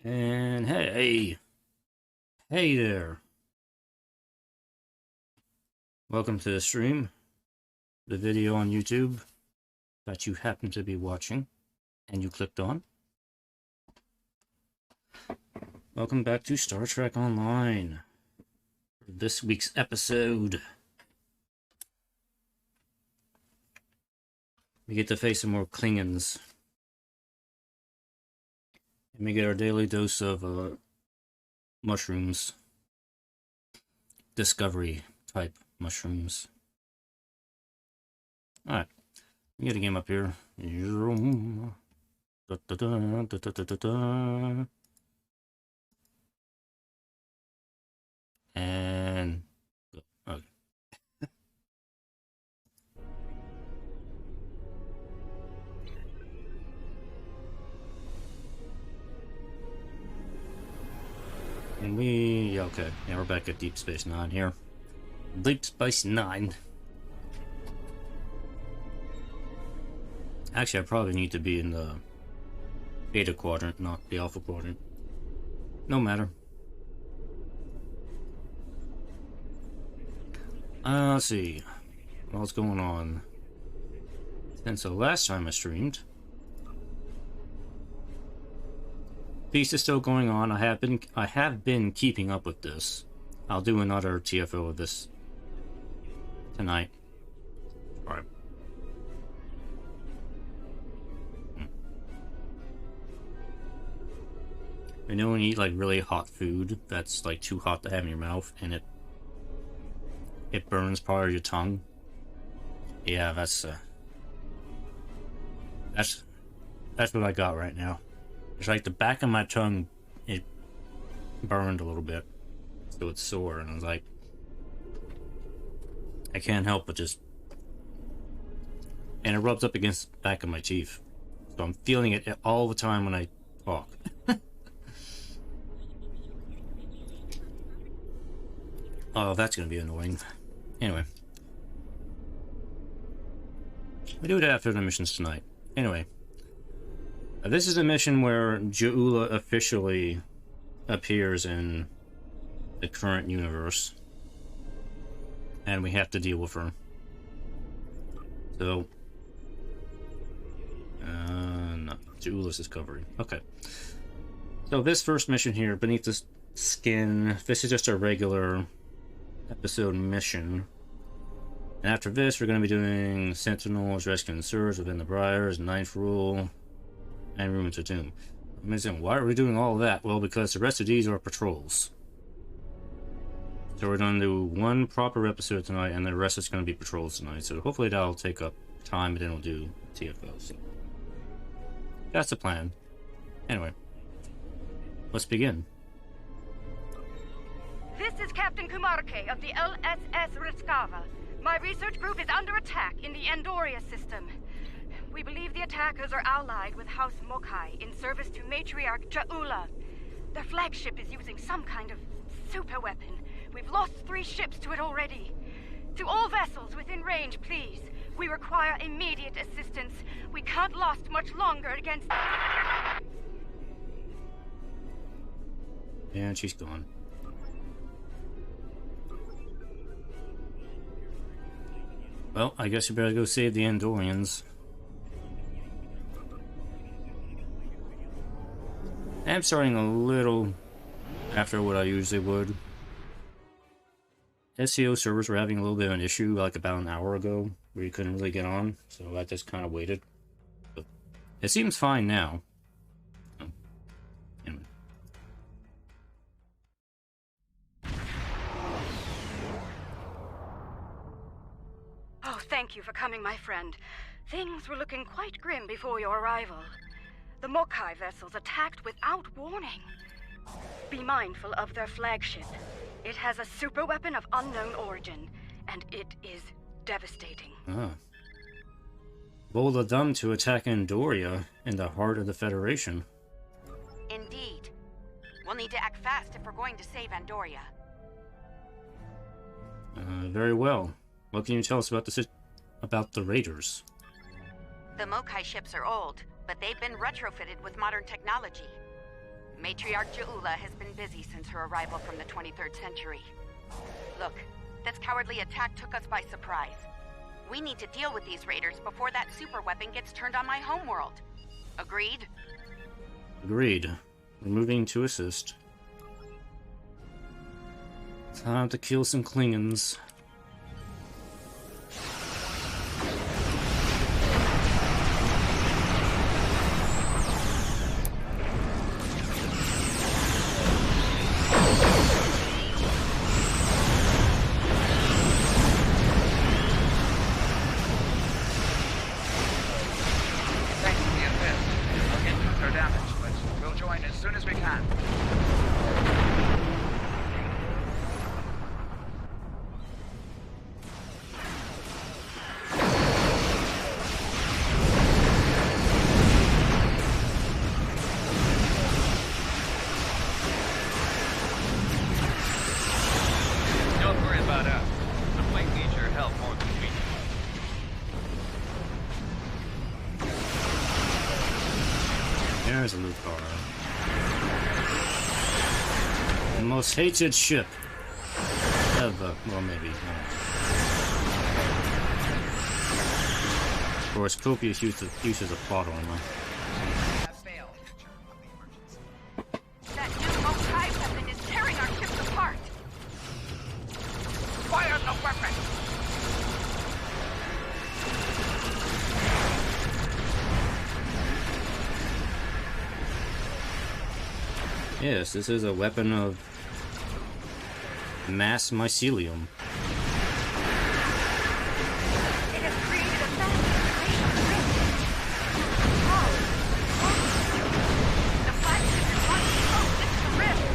And hey there. Welcome to the stream, the video on YouTube that you happen to be watching and you clicked on. Welcome back to Star Trek Online for this week's episode. We get to face some more Klingons. And we get our daily dose of mushrooms. Discovery type mushrooms. Alright. We get a game up here. And okay. And okay. Yeah, we're back at Deep Space Nine here. Deep Space Nine. Actually, I probably need to be in the Beta Quadrant, not the Alpha Quadrant. No matter. Let's see. What's going on? Since the last time I streamed, Peace is still going on. I have been keeping up with this. I'll do another TFO of this tonight. All right. I know when you eat like really hot food that's like too hot to have in your mouth, and it burns part of your tongue. Yeah, that's what I got right now. It's like the back of my tongue, it burned a little bit, so it's sore, and I was like, I can't help but just, and it rubs up against the back of my teeth, so I'm feeling it all the time when I talk. Oh, that's gonna be annoying. Anyway, we do it after the missions tonight. Anyway. This is a mission where Ja'ula officially appears in the current universe, and we have to deal with her. So, no, Ja'ula's discovery. Okay. So this first mission here, Beneath the Skin, this is just a regular episode mission. And after this, we're going to be doing Sentinels, rescuing Sirs within the Briars, Ninth Rule, and Ruins of Doom. Amazing. Why are we doing all of that? Well, because the rest of these are patrols. So we're going to do one proper episode tonight, and the rest is going to be patrols tonight. So hopefully that'll take up time, and then we'll do TFOs. That's the plan. Anyway, let's begin. This is Captain Kumarke of the LSS Riskava. My research group is under attack in the Andoria system. We believe the attackers are allied with House Mokai in service to Matriarch Ja'ula. Their flagship is using some kind of super weapon. We've lost 3 ships to it already. To all vessels within range, please. We require immediate assistance. We can't last much longer against... And she's gone. Well, I guess you better go save the Andorians. I'm starting a little after what I usually would. SEO servers were having a little bit of an issue like about an hour ago where you couldn't really get on, so I just kind of waited. But it seems fine now. So, anyway. Oh, thank you for coming, my friend. Things were looking quite grim before your arrival. The Mokai vessels attacked without warning. Be mindful of their flagship. It has a super weapon of unknown origin, and it is devastating. Ah. Bold of them to attack Andoria in the heart of the Federation. Indeed. We'll need to act fast if we're going to save Andoria. Very well. What can you tell us about the Raiders? The Mokai ships are old, but they've been retrofitted with modern technology. Matriarch Jaula has been busy since her arrival from the 23rd century. Look, this cowardly attack took us by surprise. We need to deal with these raiders before that superweapon gets turned on my homeworld. Agreed? Agreed. We're moving to assist. Time to kill some Klingons. There's a loot car. The most hated ship ever. Well, maybe. Of course, copious uses of plot armor. That new Mokai weapon is tearing our ships apart. Fire the weapon! Yes, this is a weapon of mass mycelium. It has created a massive the flagship is launching into the rift.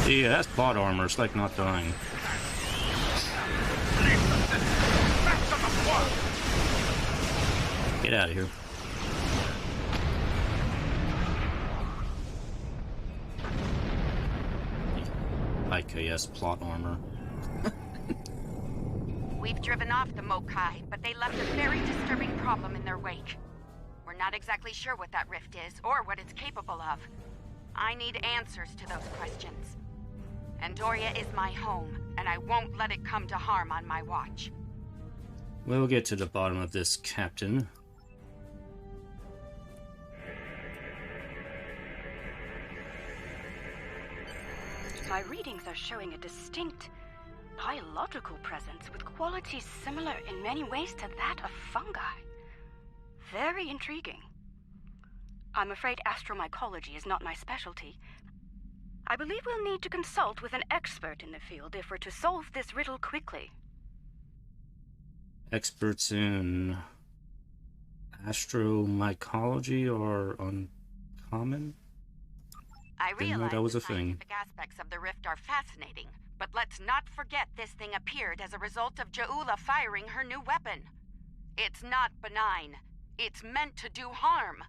Yeah, that's plot armor. It's like not dying. Get out of here. IKS plot armor. We've driven off the Mokai, but they left a very disturbing problem in their wake. We're not exactly sure what that rift is, or what it's capable of. I need answers to those questions. Andoria is my home, and I won't let it come to harm on my watch. We'll get to the bottom of this, Captain. My readings are showing a distinct biological presence with qualities similar in many ways to that of fungi. Very intriguing. I'm afraid astromycology is not my specialty. I believe we'll need to consult with an expert in the field if we're to solve this riddle quickly. Experts in astromycology are uncommon? I Didn't know realize that was the a thing. scientific aspects of the rift are fascinating, but let's not forget this thing appeared as a result of Jaula firing her new weapon. It's not benign. It's meant to do harm.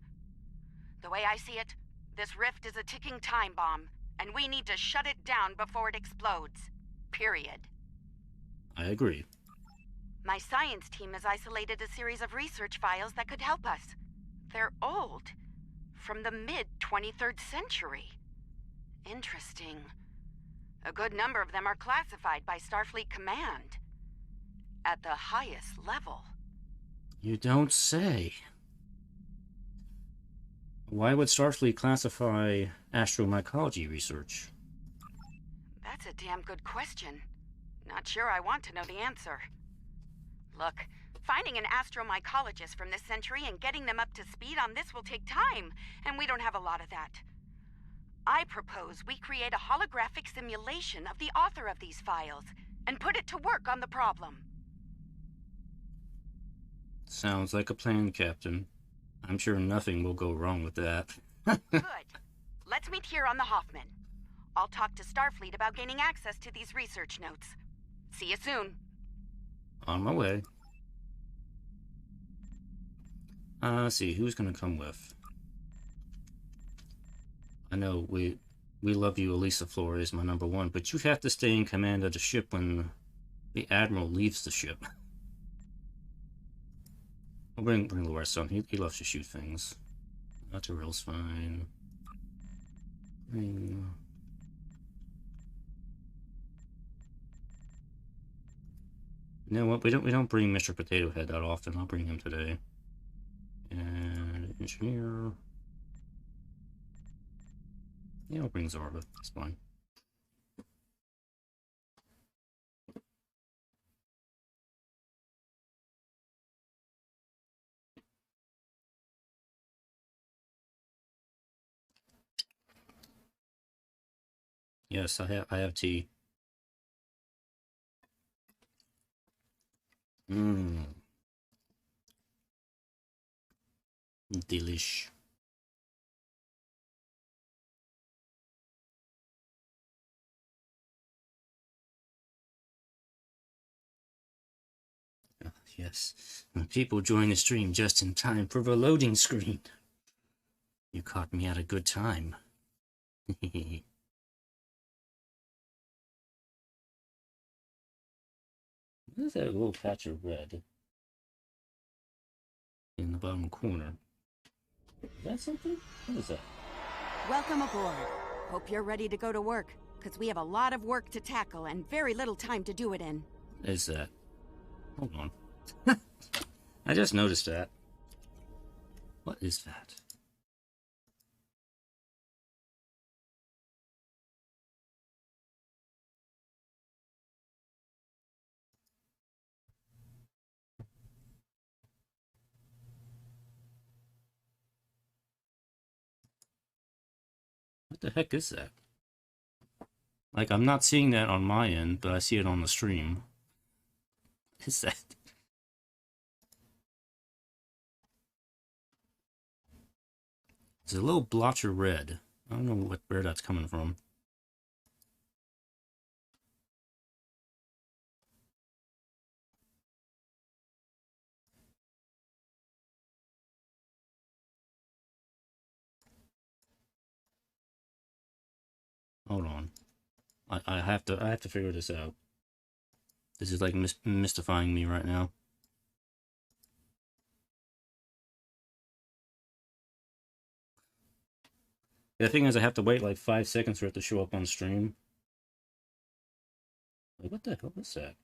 The way I see it, this rift is a ticking time bomb, and we need to shut it down before it explodes. Period. I agree. My science team has isolated a series of research files that could help us. They're old. From the mid-23rd century. Interesting. A good number of them are classified by Starfleet Command. At the highest level. You don't say. Why would Starfleet classify astromycology research? That's a damn good question. Not sure I want to know the answer. Look, finding an astromycologist from this century and getting them up to speed on this will take time, and we don't have a lot of that. I propose we create a holographic simulation of the author of these files, and put it to work on the problem. Sounds like a plan, Captain. I'm sure nothing will go wrong with that. Good. Let's meet here on the Hoffman. I'll talk to Starfleet about gaining access to these research notes. See you soon. On my way. Let's see, who's gonna come with? I know we love you, Elisa Flora is my number one, but you have to stay in command of the ship when the Admiral leaves the ship. I'll bring Laura's son. He loves to shoot things. Material's fine. You know what? We don't bring Mr. Potato Head that often. I'll bring him today. And engineer. Yeah, I'll bring Zarba. That's fine. Yes, I have tea. Mmm. Delish. Yes. People join the stream just in time for the loading screen. You caught me at a good time. What is that little patch of red in the bottom corner? Is that something? What is that? Welcome aboard. Hope you're ready to go to work, because we have a lot of work to tackle and very little time to do it in. Is that? Hold on. I just noticed that. What is that? What the heck is that? Like, I'm not seeing that on my end, but I see it on the stream. What is that? It's a little blotch of red. I don't know where that's coming from. Hold on. I have to figure this out. This is like mystifying me right now. The thing is, I have to wait like 5 seconds for it to show up on stream. Like, what the hell is that?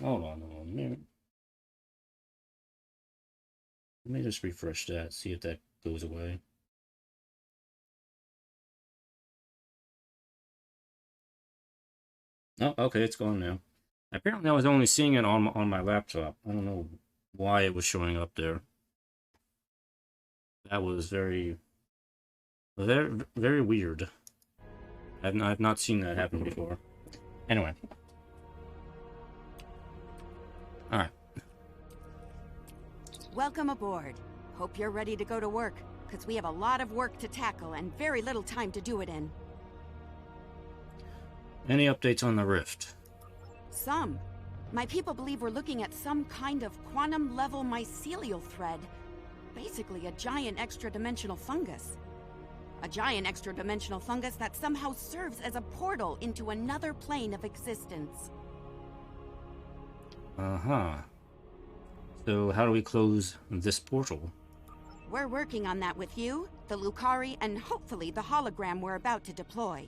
Hold on a minute. Let me just refresh that, see if that goes away. Oh, okay, it's gone now. Apparently I was only seeing it on my laptop. I don't know why it was showing up there. That was very weird. I've not seen that happen before. Anyway. Alright. Welcome aboard. Hope you're ready to go to work, because we have a lot of work to tackle and very little time to do it in. Any updates on the rift? Some. My people believe we're looking at some kind of quantum-level mycelial thread. Basically a giant extra-dimensional fungus. A giant extra-dimensional fungus that somehow serves as a portal into another plane of existence. Uh-huh. So how do we close this portal? We're working on that with you, the Lucari, and hopefully the hologram we're about to deploy.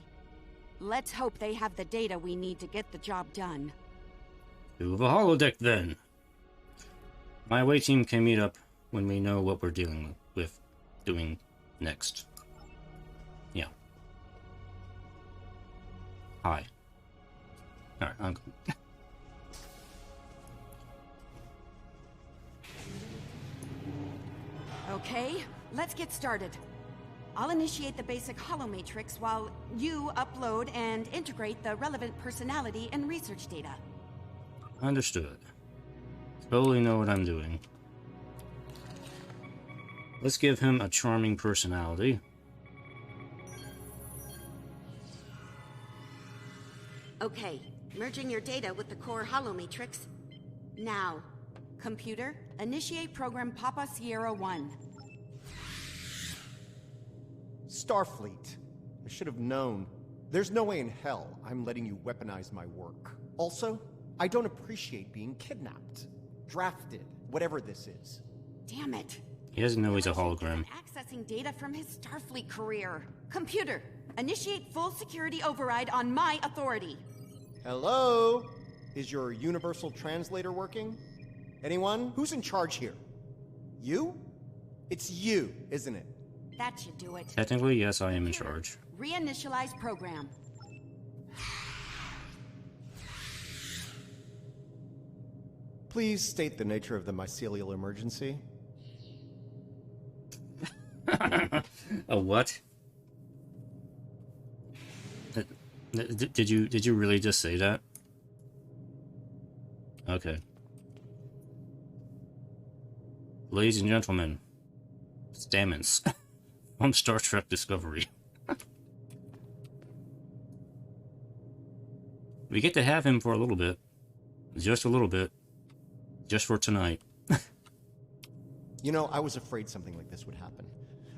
Let's hope they have the data we need to get the job done. To the holodeck, then. My away team can meet up when we know what we're dealing with doing next. Yeah. Hi. Alright, I'm good. Okay, let's get started. I'll initiate the basic holomatrix while you upload and integrate the relevant personality and research data. Understood. Totally know what I'm doing. Let's give him a charming personality. Okay, merging your data with the core holomatrix. Now, computer, initiate program Papa Sierra 1. Starfleet. I should have known. There's no way in hell I'm letting you weaponize my work. Also, I don't appreciate being kidnapped, drafted, whatever this is. Damn it. He doesn't know he's a hologram. Accessing data from his Starfleet career. Computer, initiate full security override on my authority. Hello? Is your universal translator working? Anyone? Who's in charge here? You? It's you, isn't it? That should do it. Technically, yes, I am in charge. Reinitialize program. Please state the nature of the mycelial emergency. A what? Did you really just say that? Okay. Ladies and gentlemen, Stamens from Star Trek Discovery. We get to have him for a little bit. Just a little bit. Just for tonight. You know, I was afraid something like this would happen.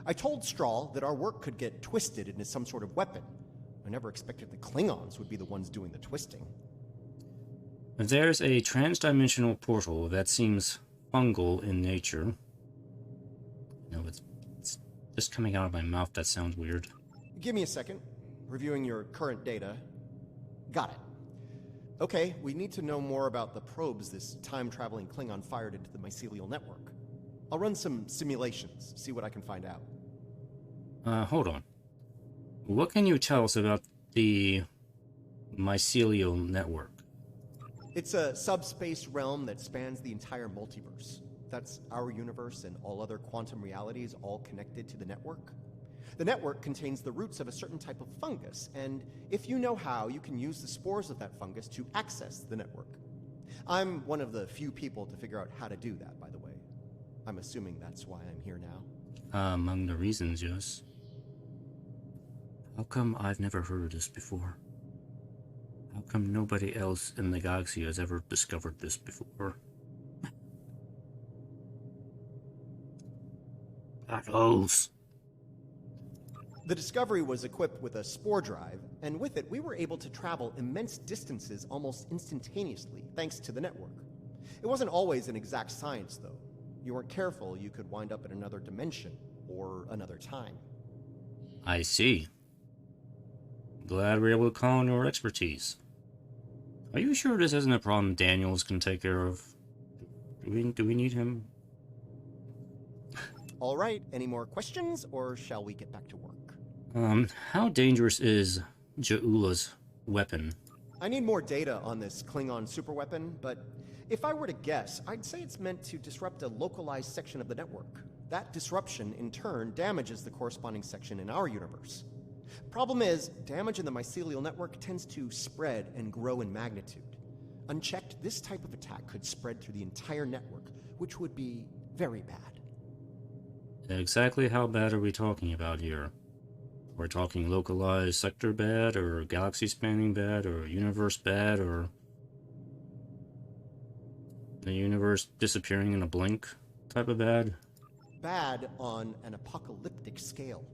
I told Strahl that our work could get twisted into some sort of weapon. I never expected the Klingons would be the ones doing the twisting. There's a transdimensional portal that seems fungal in nature. No, it's just coming out of my mouth. That sounds weird. Give me a second. Reviewing your current data. Got it. Okay, we need to know more about the probes this time-traveling Klingon fired into the mycelial network. I'll run some simulations, see what I can find out. Hold on. What can you tell us about the mycelial network? It's a subspace realm that spans the entire multiverse. That's our universe and all other quantum realities all connected to the network. The network contains the roots of a certain type of fungus, and if you know how, you can use the spores of that fungus to access the network. I'm one of the few people to figure out how to do that, by the way. I'm assuming that's why I'm here now. Among the reasons, yes. How come I've never heard of this before? How come nobody else in the galaxy has ever discovered this before? Battles! The Discovery was equipped with a spore drive, and with it we were able to travel immense distances almost instantaneously, thanks to the network. It wasn't always an exact science, though. You weren't careful, you could wind up in another dimension, or another time. I see. Glad we're able to call on your expertise. Are you sure this isn't a problem Daniels can take care of? Do we need him? All right, any more questions, or shall we get back to work? How dangerous is Ja'ula's weapon? I need more data on this Klingon superweapon, but if I were to guess, I'd say it's meant to disrupt a localized section of the network. That disruption, in turn, damages the corresponding section in our universe. Problem is, damage in the mycelial network tends to spread and grow in magnitude. Unchecked, this type of attack could spread through the entire network, which would be very bad. Exactly how bad are we talking about here? We're talking localized sector bad, or galaxy spanning bad, or universe bad, or the universe disappearing in a blink type of bad? Bad on an apocalyptic scale.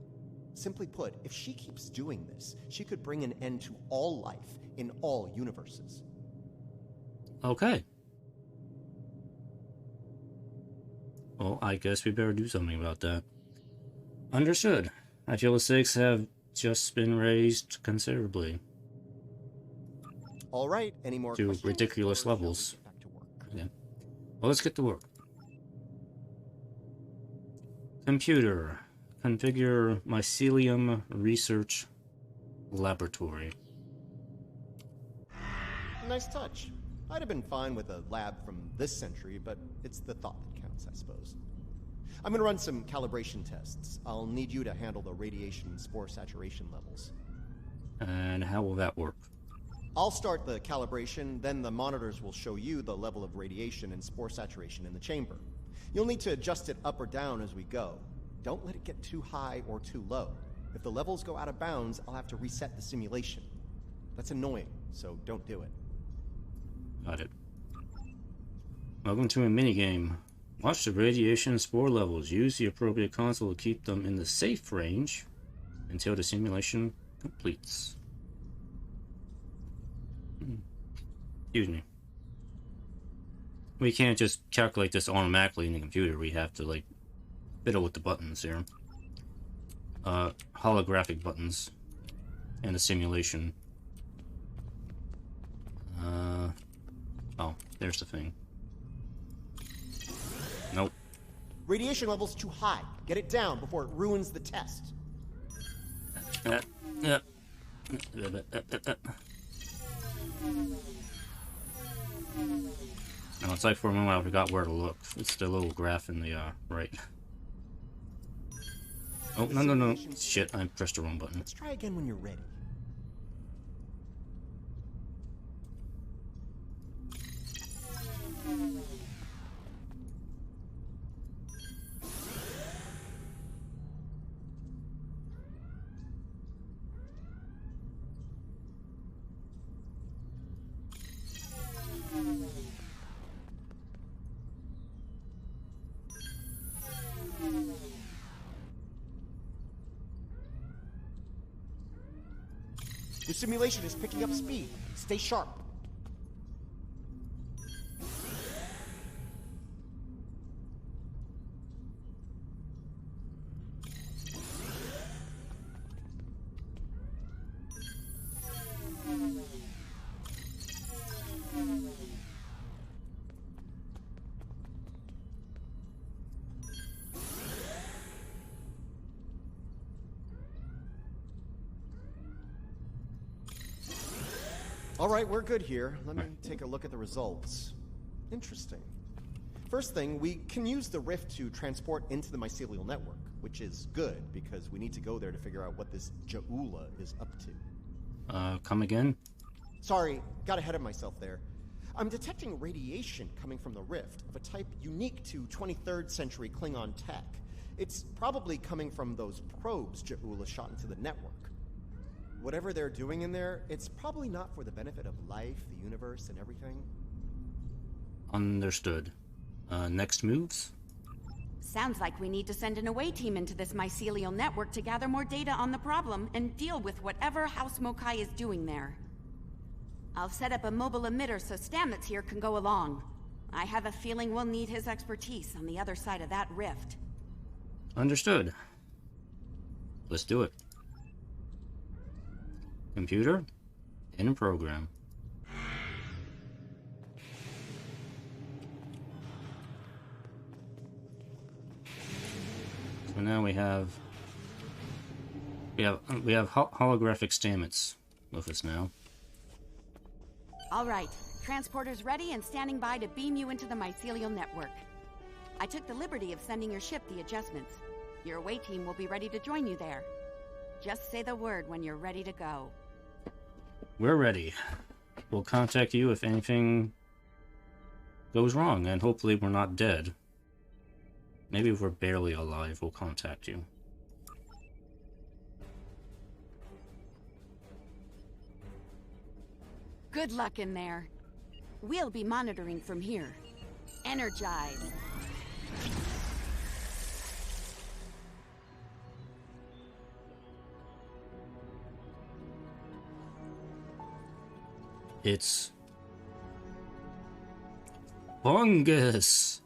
Simply put, if she keeps doing this, she could bring an end to all life in all universes. Okay. Well, I guess we better do something about that. Understood. I feel the stakes have just been raised considerably. All right, any more to questions? ridiculous levels. Get back to work? Yeah. Well, let's get to work. Computer. Configure mycelium research laboratory. Nice touch. I'd have been fine with a lab from this century, but it's the thought that counts, I suppose. I'm going to run some calibration tests. I'll need you to handle the radiation and spore saturation levels. And how will that work? I'll start the calibration, then the monitors will show you the level of radiation and spore saturation in the chamber. You'll need to adjust it up or down as we go. Don't let it get too high or too low. If the levels go out of bounds, I'll have to reset the simulation. That's annoying, so don't do it. Got it. Welcome to a minigame. Watch the radiation spore levels. Use the appropriate console to keep them in the safe range until the simulation completes. Excuse me. we can't just calculate this automatically in the computer. We have to, like, fiddle with the buttons here. Holographic buttons. And the simulation. Oh, there's the thing. Nope. Radiation level's too high. Get it down before it ruins the test. No, it's like for a moment I forgot where to look. It's the little graph in the right. Oh, no. Shit, I pressed the wrong button. Let's try again when you're ready. Your simulation is picking up speed. Stay sharp. All right, we're good here. Let me take a look at the results. Interesting. First thing, we can use the rift to transport into the mycelial network, which is good because we need to go there to figure out what this Ja'ula is up to. Come again? Sorry, got ahead of myself there. I'm detecting radiation coming from the rift of a type unique to 23rd century Klingon tech. It's probably coming from those probes Ja'ula shot into the network. Whatever they're doing in there, it's probably not for the benefit of life, the universe, and everything. Understood. Next moves? Sounds like we need to send an away team into this mycelial network to gather more data on the problem and deal with whatever House Mokai is doing there. I'll set up a mobile emitter so Stamets here can go along. I have a feeling we'll need his expertise on the other side of that rift. Understood. Let's do it. Computer, in program. So now we have holographic Stamets with us now. All right, transporters ready and standing by to beam you into the mycelial network. I took the liberty of sending your ship the adjustments. Your away team will be ready to join you there. Just say the word when you're ready to go. We're ready. We'll contact you if anything goes wrong, and hopefully we're not dead. Maybe if we're barely alive, we'll contact you. Good luck in there. We'll be monitoring from here. Energize. It's fungus.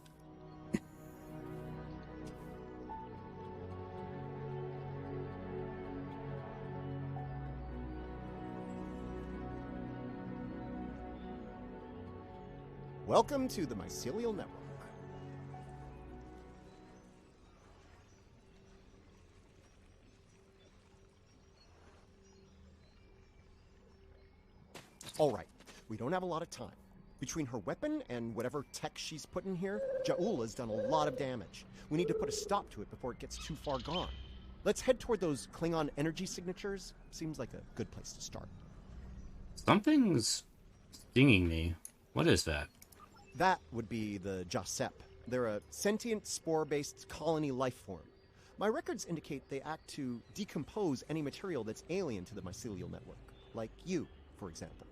Welcome to the mycelial network. All right, we don't have a lot of time. Between her weapon and whatever tech she's put in here, Ja'ula's done a lot of damage. We need to put a stop to it before it gets too far gone. Let's head toward those Klingon energy signatures. Seems like a good place to start. Something's stinging me. What is that? That would be the Jasep. They're a sentient, spore-based colony life form. My records indicate they act to decompose any material that's alien to the mycelial network, like you, for example.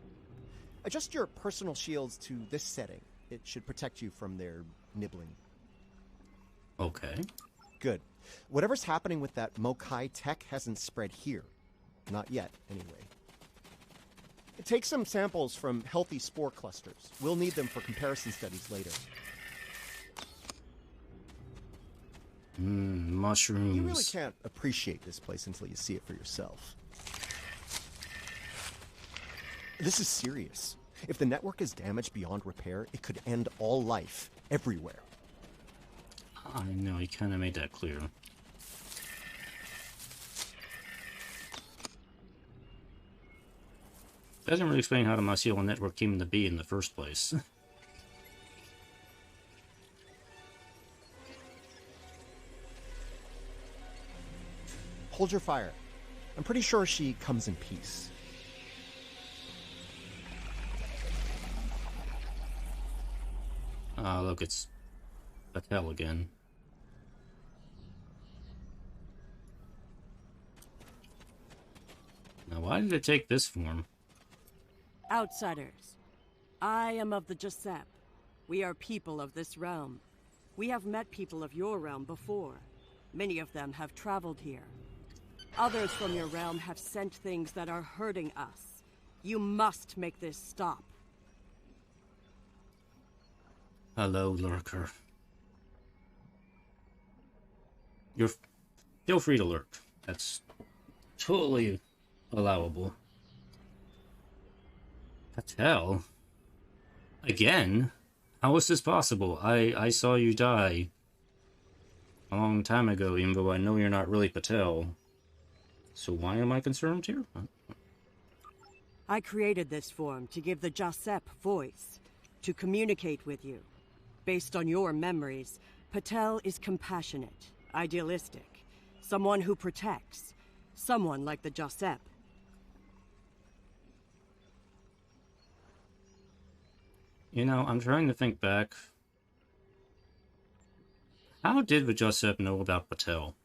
Adjust your personal shields to this setting. It should protect you from their nibbling. Okay. Good. Whatever's happening with that Mokai tech hasn't spread here. Not yet, anyway. Take some samples from healthy spore clusters. We'll need them for comparison studies later. Mushrooms. You really can't appreciate this place until you see it for yourself. This is serious. If the network is damaged beyond repair, it could end all life, everywhere. I know, he kind of made that clear. Doesn't really explain how the mycelial network came to be in the first place. Hold your fire. I'm pretty sure she comes in peace. Ah, look, it's Patel again. Now, why did it take this form? Outsiders, I am of the Giuseppe. We are people of this realm. We have met people of your realm before. Many of them have traveled here. Others from your realm have sent things that are hurting us. You must make this stop. Hello, lurker. Feel free to lurk. That's totally allowable. Patel? Again? How is this possible? I saw you die a long time ago, even though I know you're not really Patel. So why am I concerned here? I created this form to give the Giuseppe voice, to communicate with you. Based on your memories, Patel is compassionate, idealistic, someone who protects, someone like the Giuseppe. You know, I'm trying to think back. How did the Giuseppe know about Patel?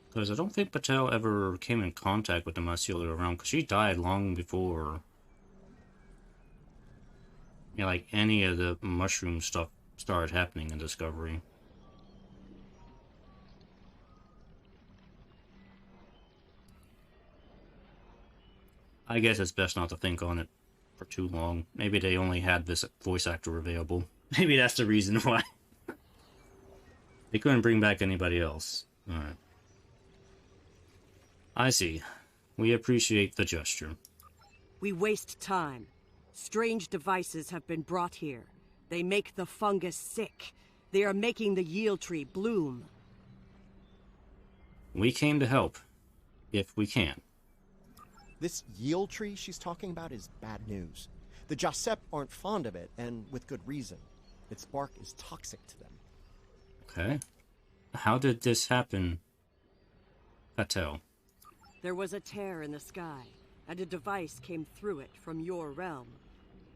Because I don't think Patel ever came in contact with the mycelial realm, because she died long before, you know, like any of the mushroom stuff started happening in Discovery. I guess it's best not to think on it for too long. Maybe they only had this voice actor available. Maybe that's the reason why. They couldn't bring back anybody else. Alright. I see. We appreciate the gesture. We waste time. Strange devices have been brought here. They make the fungus sick. They are making the yield tree bloom. We came to help. If we can. This yield tree she's talking about is bad news. The Giuseppe aren't fond of it, and with good reason. Its bark is toxic to them. Okay. How did this happen, Patel? There was a tear in the sky, and a device came through it from your realm.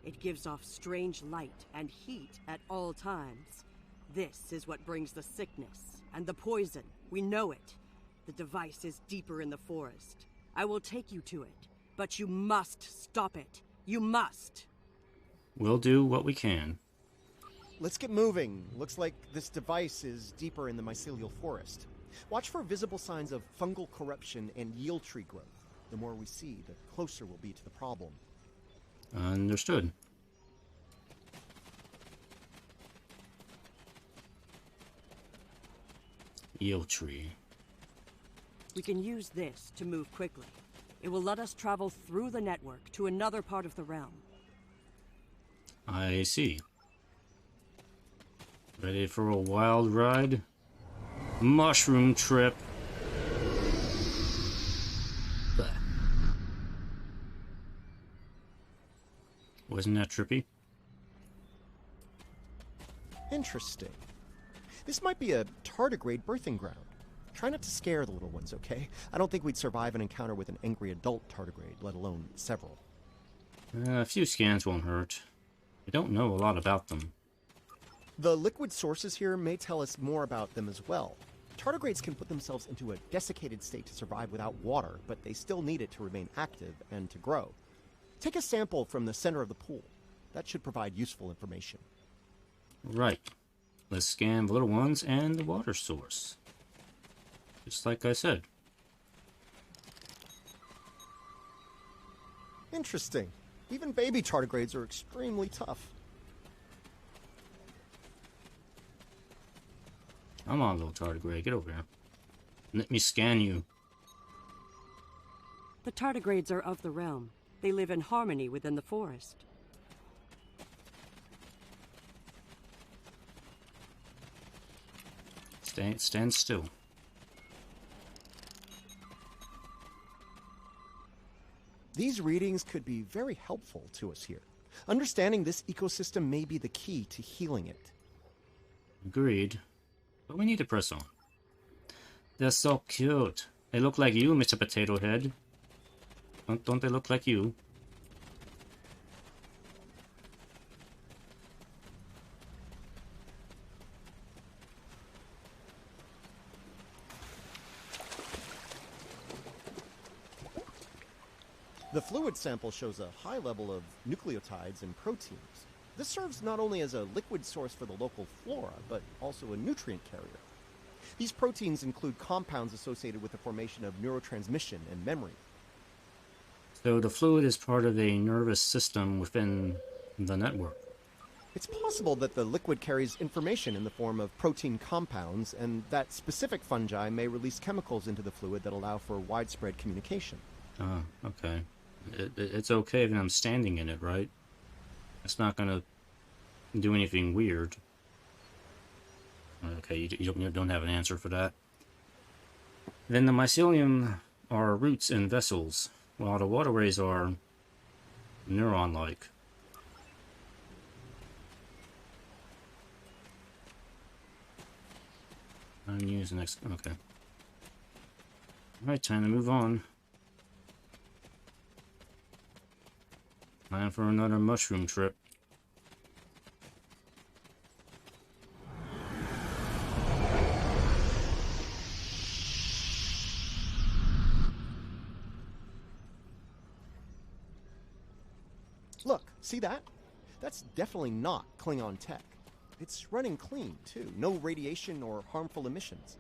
It gives off strange light and heat at all times. This is what brings the sickness and the poison. We know it. The device is deeper in the forest. I will take you to it, but you must stop it. You must! We'll do what we can. Let's get moving. Looks like this device is deeper in the mycelial forest. Watch for visible signs of fungal corruption and yield tree growth. The more we see, the closer we'll be to the problem. Understood. Yield tree. We can use this to move quickly. It will let us travel through the network to another part of the realm. I see. Ready for a wild ride? Mushroom trip. Bah. Wasn't that trippy? Interesting. This might be a tardigrade birthing ground. Try not to scare the little ones, okay? I don't think we'd survive an encounter with an angry adult tardigrade, let alone several. A few scans won't hurt. We don't know a lot about them. The liquid sources here may tell us more about them as well. Tardigrades can put themselves into a desiccated state to survive without water, but they still need it to remain active and to grow. Take a sample from the center of the pool. That should provide useful information. Right. Let's scan the little ones and the water source. Just like I said. Interesting. Even baby tardigrades are extremely tough. Come on, little tardigrade, get over here. Let me scan you. The tardigrades are of the realm. They live in harmony within the forest. Stand still. These readings could be very helpful to us here. Understanding this ecosystem may be the key to healing it. Agreed. But we need to press on. They're so cute. They look like you, Mr. Potato Head. Don't they look like you? The fluid sample shows a high level of nucleotides and proteins. This serves not only as a liquid source for the local flora, but also a nutrient carrier. These proteins include compounds associated with the formation of neurotransmission and memory. So the fluid is part of a nervous system within the network. It's possible that the liquid carries information in the form of protein compounds, and that specific fungi may release chemicals into the fluid that allow for widespread communication. Ah, okay. It's okay if I'm standing in it, right? It's not gonna do anything weird. Okay, you don't have an answer for that. Then the mycelium are roots and vessels, while the waterways are neuron-like. Unused next. Okay. Alright, time to move on. Time for another mushroom trip. Look, see that? That's definitely not Klingon tech. It's running clean, too. No radiation or harmful emissions.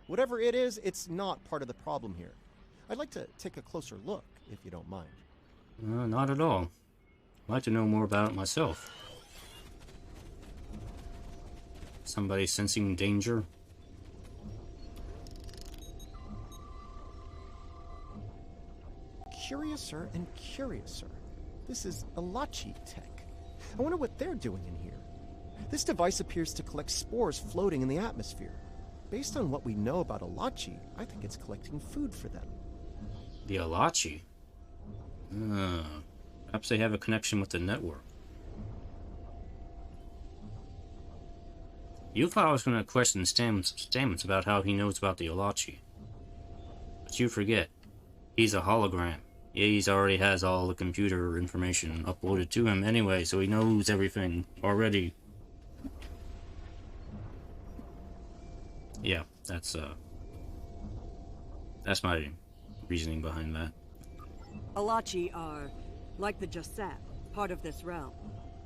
Whatever it is, it's not part of the problem here. I'd like to take a closer look, if you don't mind. Not at all. I'd like to know more about it myself. Somebody sensing danger? Curiouser and curiouser. This is Alachi tech. I wonder what they're doing in here. This device appears to collect spores floating in the atmosphere. Based on what we know about Alachi, I think it's collecting food for them. The Alachi? Perhaps they have a connection with the network. You thought I was going to question Stamets about how he knows about the Alachi. But you forget. He's a hologram. Yeah, he already has all the computer information uploaded to him anyway, so he knows everything already. Yeah, that's my reasoning behind that. Alachi are, like the Jasap, part of this realm.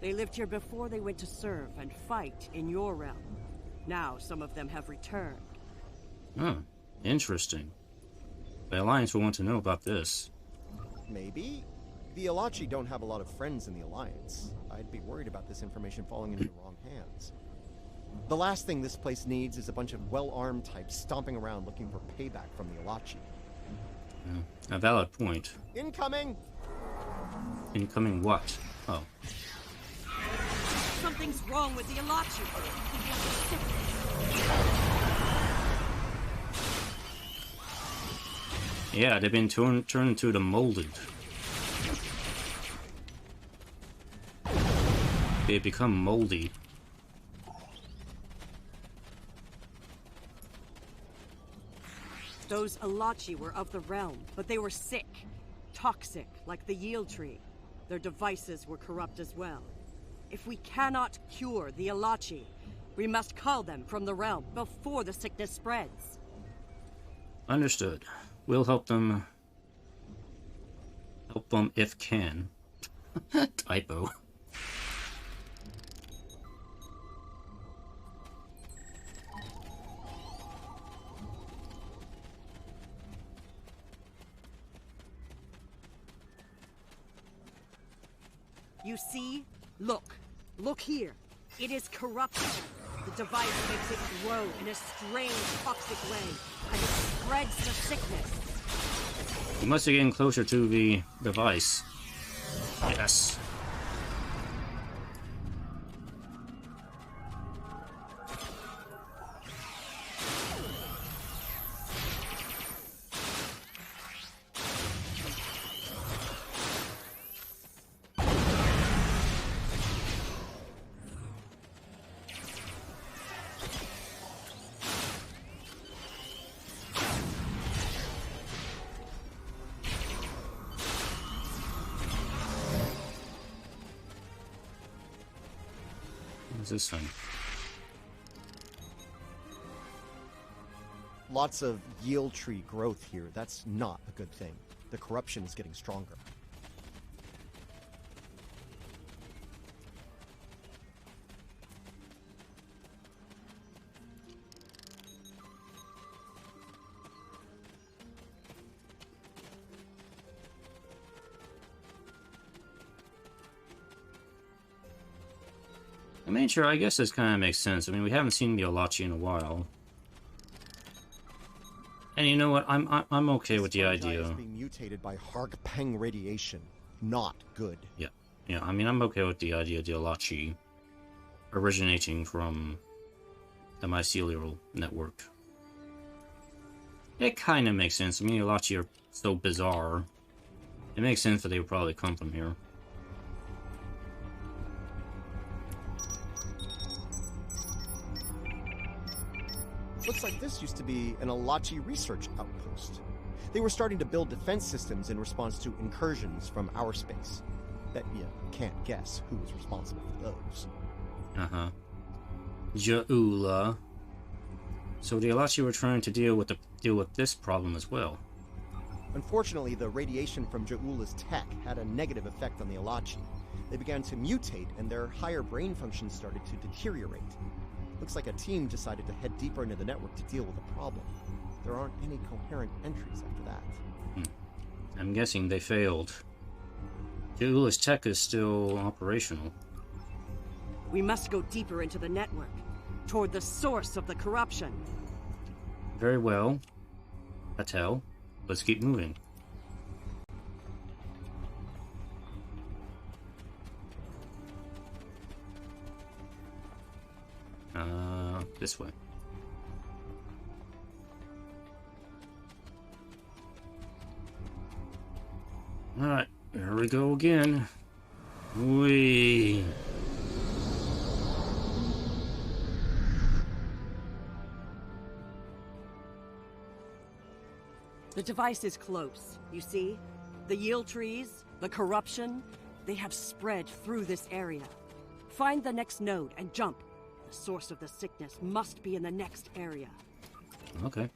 They lived here before they went to serve and fight in your realm. Now some of them have returned. Oh, interesting. The Alliance will want to know about this. Maybe. The Alachi don't have a lot of friends in the Alliance. I'd be worried about this information falling into the wrong hands. The last thing this place needs is a bunch of well-armed types stomping around looking for payback from the Alachi. A valid point. Incoming! Incoming what? Oh. Something's wrong with the Alachi. Yeah, they've been turned into the molded. They become moldy. Those Alachi were of the realm, but they were sick. Toxic, like the yield tree. Their devices were corrupt as well. If we cannot cure the Alachi, we must cull them from the realm before the sickness spreads. Understood. We'll help them. Help them if can. Typo. see? Look. Look here. It is corrupted. The device makes it grow in a strange, toxic way, and it spreads the sickness. You must be getting closer to the device. Yes. What's this thing? Lots of yield tree growth here. That's not a good thing. The corruption is getting stronger. I mean, sure, I guess this kind of makes sense. I mean, we haven't seen the Olachi in a while. And you know what? I'm okay with the idea. Is being mutated by Hargpeng radiation. Not good. Yeah. Yeah, I mean, I'm okay with the idea of the Olachi originating from the mycelial network. It kind of makes sense. I mean, the Olachi are so bizarre. It makes sense that they would probably come from here. Looks like this used to be an Olachi research outpost. They were starting to build defense systems in response to incursions from our space. Bet you can't guess who was responsible for those. Uh-huh. Jaula. So the Olachi were trying to deal with this problem as well. Unfortunately, the radiation from Jaula's tech had a negative effect on the Olachi. They began to mutate, and their higher brain functions started to deteriorate. Looks like a team decided to head deeper into the network to deal with the problem. There aren't any coherent entries after that. I'm guessing they failed. Jaula's tech is still operational. We must go deeper into the network, toward the source of the corruption. Very well. Patel, let's keep moving. This way. Alright, here we go again. Whee! The device is close, you see? The yield trees, the corruption, they have spread through this area. Find the next node and jump. The source of the sickness must be in the next area. Okay.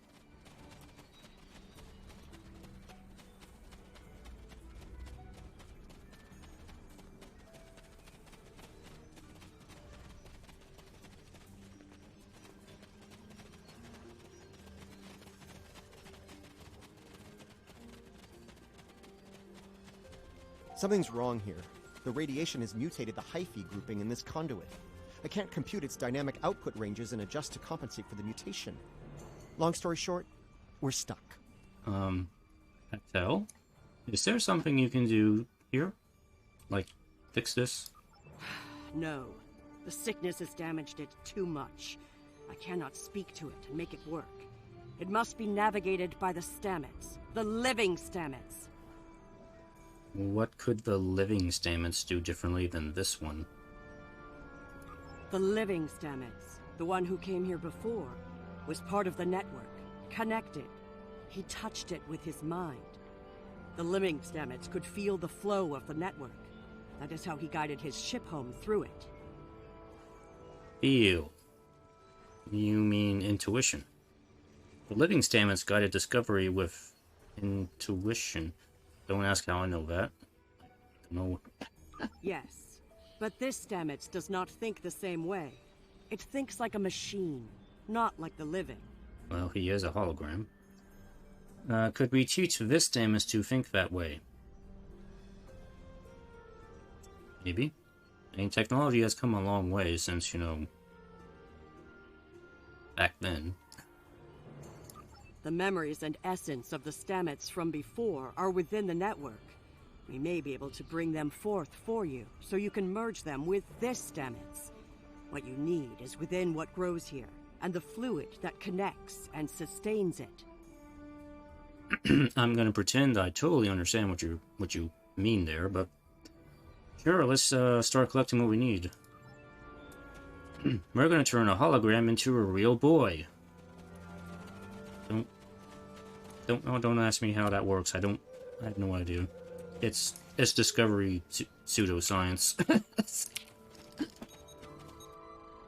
Something's wrong here. The radiation has mutated the hyphae grouping in this conduit. I can't compute its dynamic output ranges and adjust to compensate for the mutation. Long story short, we're stuck. Patel? Is there something you can do here? Like, fix this? No. The sickness has damaged it too much. I cannot speak to it and make it work. It must be navigated by the stamets. The living stamets. What could the living stamets do differently than this one? The living stamets, the one who came here before, was part of the network, connected. He touched it with his mind. The living stamets could feel the flow of the network. That is how he guided his ship home through it. Feel. You mean intuition. The living stamets guided discovery with intuition. Don't ask how I know that. No. Yes. But this stamets does not think the same way. It thinks like a machine, not like the living. Well, he is a hologram. Could we teach this stamets to think that way? Maybe. I mean, technology has come a long way since, you know, back then. The memories and essence of the Stamets from before are within the network. We may be able to bring them forth for you, so you can merge them with this Stamets. What you need is within what grows here, and the fluid that connects and sustains it. I'm gonna pretend I totally understand what you mean there, but sure, let's start collecting what we need. We're gonna turn a hologram into a real boy. Don't ask me how that works. I have no idea. It's discovery pseudoscience.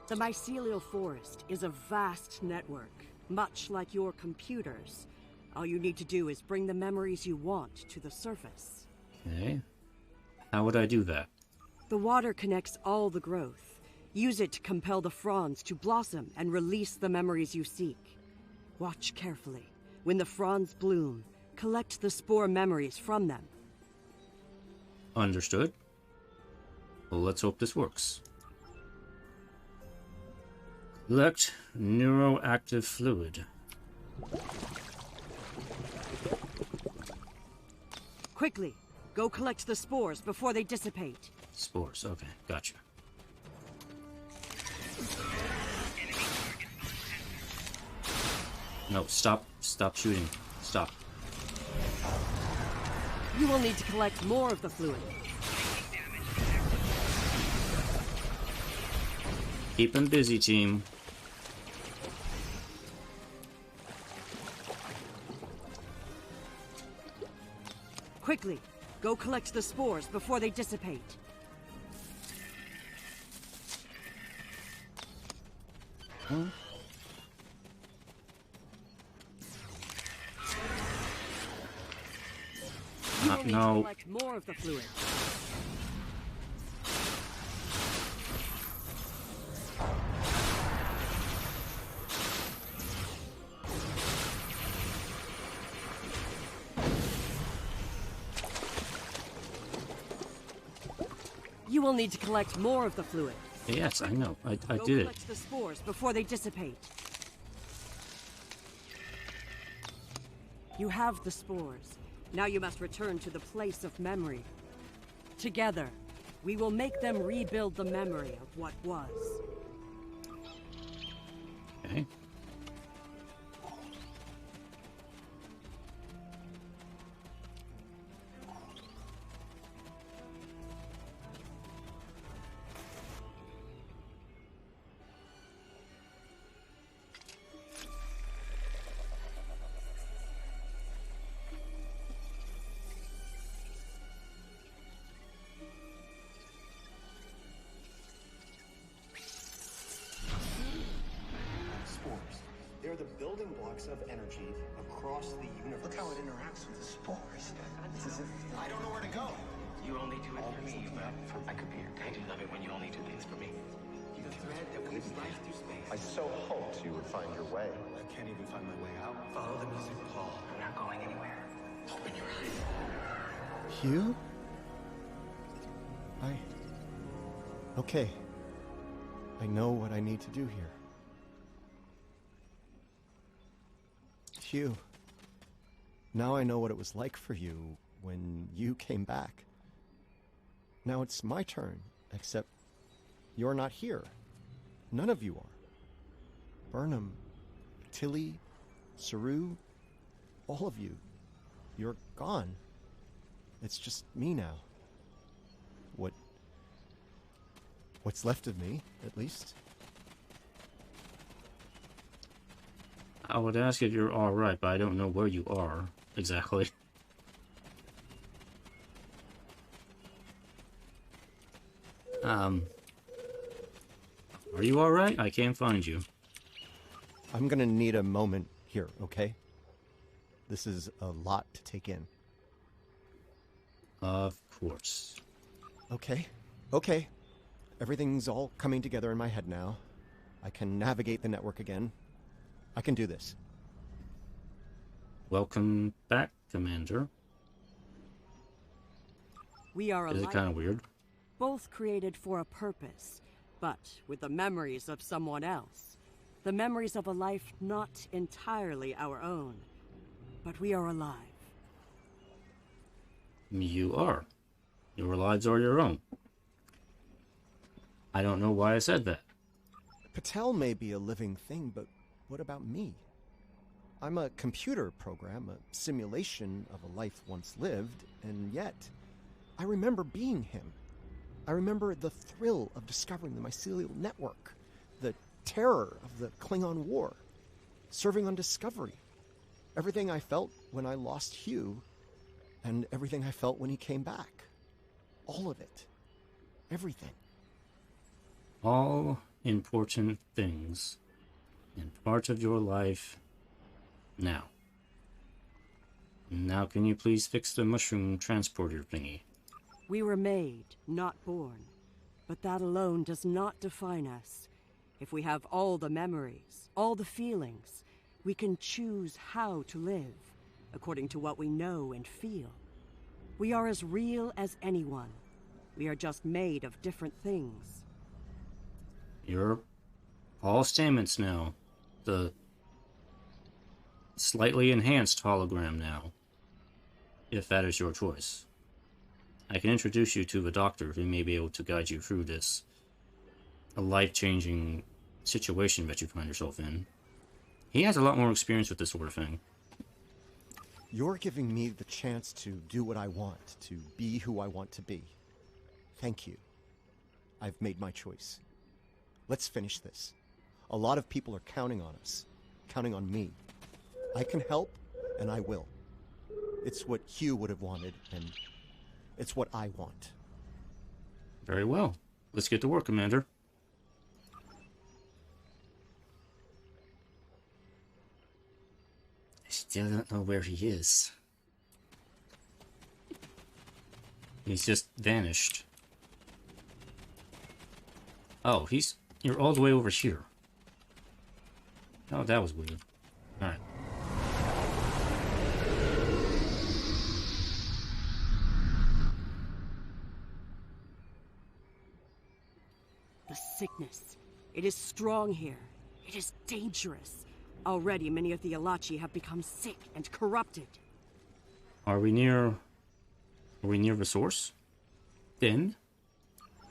The mycelial forest is a vast network, much like your computers. All you need to do is bring the memories you want to the surface. Okay. How would I do that? The water connects all the growth. Use it to compel the fronds to blossom and release the memories you seek. Watch carefully. When the fronds bloom, collect the spore memories from them. Understood. Well, let's hope this works. Collect neuroactive fluid. Quickly, go collect the spores before they dissipate. Spores, okay, gotcha. No, stop shooting. Stop. You will need to collect more of the fluid. Keep them busy, team. Quickly, go collect the spores before they dissipate. Huh? You will need to No. collect more of the fluid. You will need to collect more of the fluid. Yes, I know. I Go did it. collect the spores before they dissipate. You have the spores. Now you must return to the place of memory. Together, we will make them rebuild the memory of what was. Okay. Spores. They're the building blocks of energy across the universe. Look how it interacts with the spores. It's as if I don't know where to go. You only do it for me, but I could be your I do love it when you only do things for me. The thread that weaves life through space. I so hoped you would find your way. I can't even find my way out. Follow the music, Paul. I'm not going anywhere. Open your eyes. Hugh? Okay. I know what I need to do here. Hugh. Now I know what it was like for you when you came back. Now it's my turn, except you're not here. None of you are. Burnham, Tilly, Saru, all of you. You're gone. It's just me now. What's left of me, at least. I would ask if you're alright, but I don't know where you are exactly. Are you alright? I can't find you. I'm gonna need a moment here, okay? This is a lot to take in. Of course. Okay. Everything's all coming together in my head now. I can navigate the network again. I can do this. Welcome back, Commander. We are Is it alive. kind of weird? Both created for a purpose, but with the memories of someone else. The memories of a life not entirely our own. But we are alive. You are. Your lives are your own. I don't know why I said that. Patel may be a living thing, but what about me? I'm a computer program, a simulation of a life once lived, and yet I remember being him. I remember the thrill of discovering the mycelial network, the terror of the Klingon War, serving on Discovery, everything I felt when I lost Hugh, and everything I felt when he came back. All of it. Everything. All important things and part of your life now. Now can you please fix the mushroom transporter thingy? We were made, not born. But that alone does not define us. If we have all the memories, all the feelings, we can choose how to live, according to what we know and feel. We are as real as anyone. We are just made of different things. You're all Stamets now. The slightly enhanced hologram now. If that is your choice. I can introduce you to a doctor who may be able to guide you through this a life-changing situation that you find yourself in. He has a lot more experience with this sort of thing. You're giving me the chance to do what I want, to be who I want to be. Thank you. I've made my choice. Let's finish this. A lot of people are counting on us, counting on me. I can help, and I will. It's what Hugh would have wanted, and it's what I want. Very well. Let's get to work, Commander. I still don't know where he is. He's just vanished. Oh, you're all the way over here. Oh, that was weird. Alright. The sickness. It is strong here. It is dangerous. Already many of the Alachi have become sick and corrupted. Are we near the source? Then?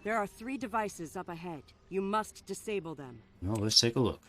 There are 3 devices up ahead. You must disable them. Well, let's take a look.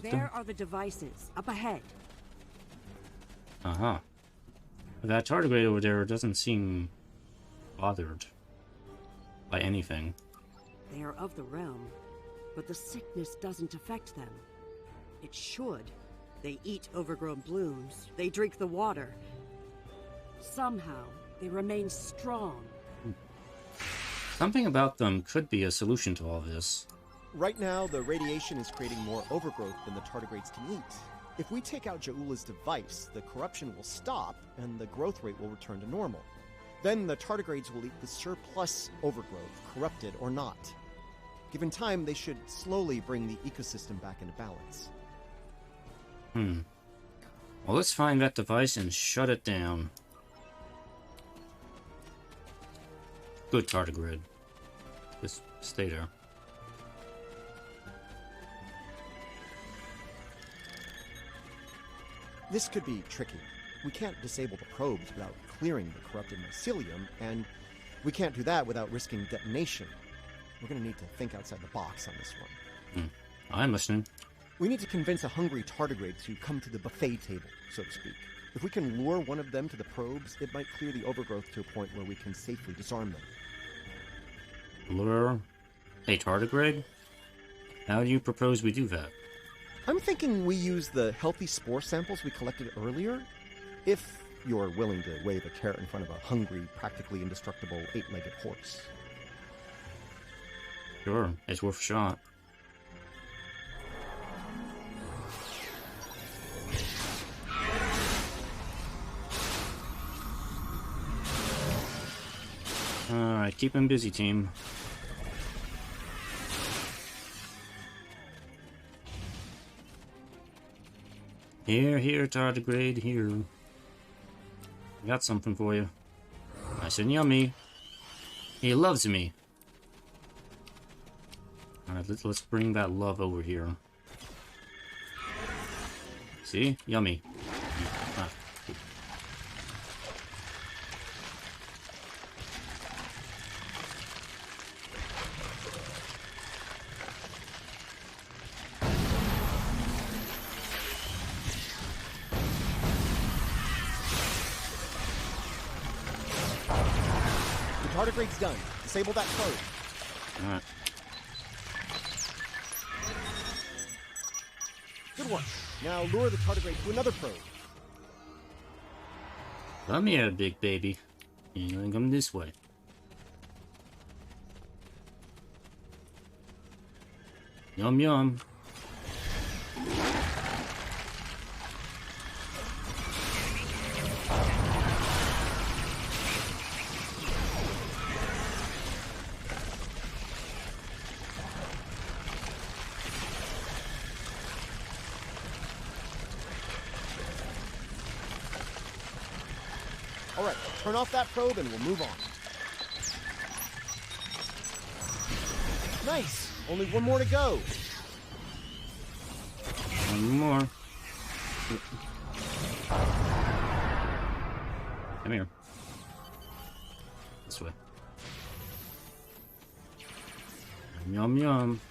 There are the devices, up ahead. Uh-huh. That tardigrade over there doesn't seem bothered by anything. They are of the realm, but the sickness doesn't affect them. It should. They eat overgrown blooms. They drink the water. Somehow, they remain strong. Something about them could be a solution to all this. Right now, the radiation is creating more overgrowth than the tardigrades can eat. If we take out Ja'ula's device, the corruption will stop, and the growth rate will return to normal. Then the tardigrades will eat the surplus overgrowth, corrupted or not. Given time, they should slowly bring the ecosystem back into balance. Well, let's find that device and shut it down. Good tardigrade. Just stay there. This could be tricky. We can't disable the probes without clearing the corrupted mycelium, and we can't do that without risking detonation. We're going to need to think outside the box on this one. I'm listening. We need to convince a hungry tardigrade to come to the buffet table, so to speak. If we can lure one of them to the probes, it might clear the overgrowth to a point where we can safely disarm them. Lure a tardigrade? How do you propose we do that? I'm thinking we use the healthy spore samples we collected earlier, if you're willing to wave a carrot in front of a hungry, practically indestructible 8-legged horse. Sure, it's worth a shot. Alright, keep him busy, team. Here, tardigrade, here. I got something for you. Nice and yummy. He loves me. Alright, let's bring that love over here. See? Yummy. Ah. Tardigrade's done. Disable that probe. Alright. Good one. Now lure the tardigrade to another probe. Come here, big baby. You're gonna come this way. Yum yum. Alright, turn off that probe and we'll move on. Nice! Only one more to go. One more. Come here. This way. Yum yum.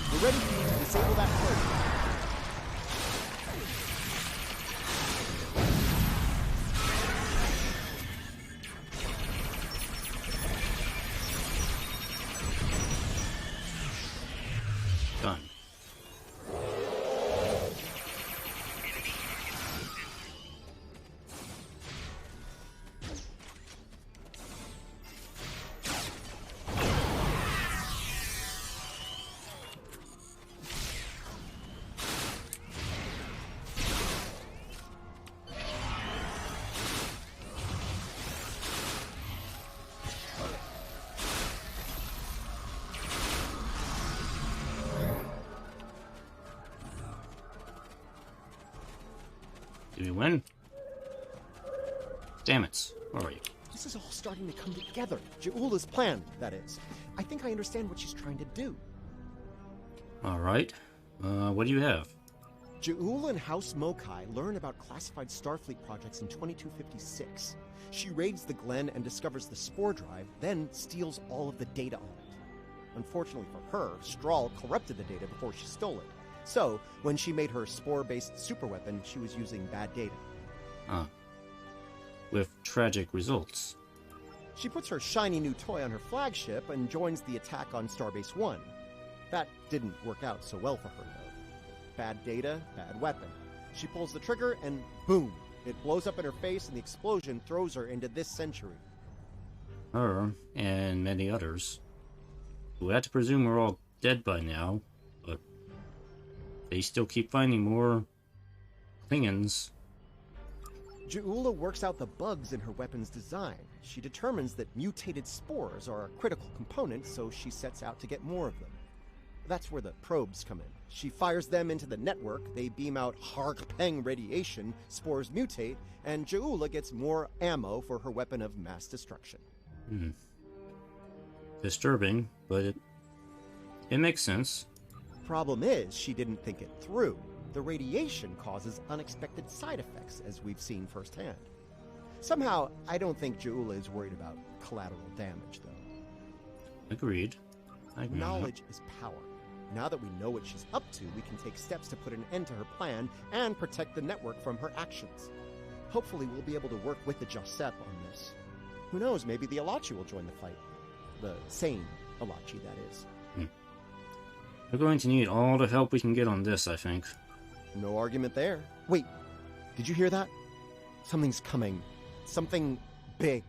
We're ready to disable that probe. Done. Did we win? Damn it. Where are you? This is all starting to come together. Ja'ula's plan, that is. I think I understand what she's trying to do. Alright. What do you have? Ja'ula and House Mokai learn about classified Starfleet projects in 2256. She raids the Glen and discovers the spore drive, then steals all of the data on it. Unfortunately for her, Strahl corrupted the data before she stole it. So, when she made her spore-based superweapon, she was using bad data. With tragic results. She puts her shiny new toy on her flagship and joins the attack on Starbase 1. That didn't work out so well for her, though. Bad data, bad weapon. She pulls the trigger and boom! It blows up in her face and the explosion throws her into this century. Her, and many others. We have to presume we're all dead by now, but they still keep finding more Klingons. Ja'ula works out the bugs in her weapon's design. She determines that mutated spores are a critical component, so she sets out to get more of them. That's where the probes come in. She fires them into the network, they beam out Hark-Peng radiation, spores mutate, and Ja'ula gets more ammo for her weapon of mass destruction. Disturbing, but it makes sense. Problem is, she didn't think it through. The radiation causes unexpected side effects, as we've seen firsthand. Somehow, I don't think Ja'ula is worried about collateral damage, though. Agreed. Knowledge is power. Now that we know what she's up to, we can take steps to put an end to her plan and protect the network from her actions. Hopefully, we'll be able to work with the Josep on this. Who knows, maybe the Alachi will join the fight. The sane Alachi, that is. We're going to need all the help we can get on this, I think. No argument there. Wait, did you hear that? Something's coming. Something big.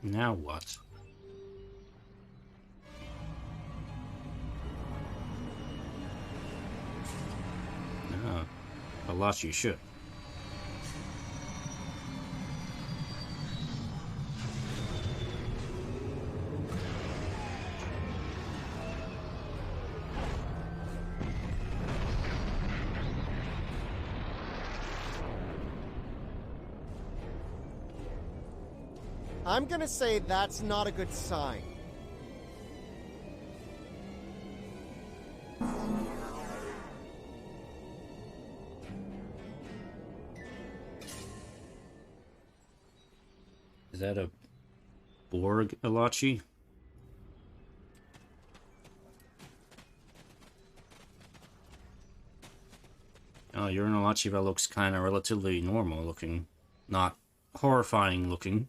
Now what? Ah, Alachi ship. I'm gonna say that's not a good sign. Is that a Borg Alachi? Oh, you're an Alachi that looks kind of relatively normal looking. Not horrifying looking.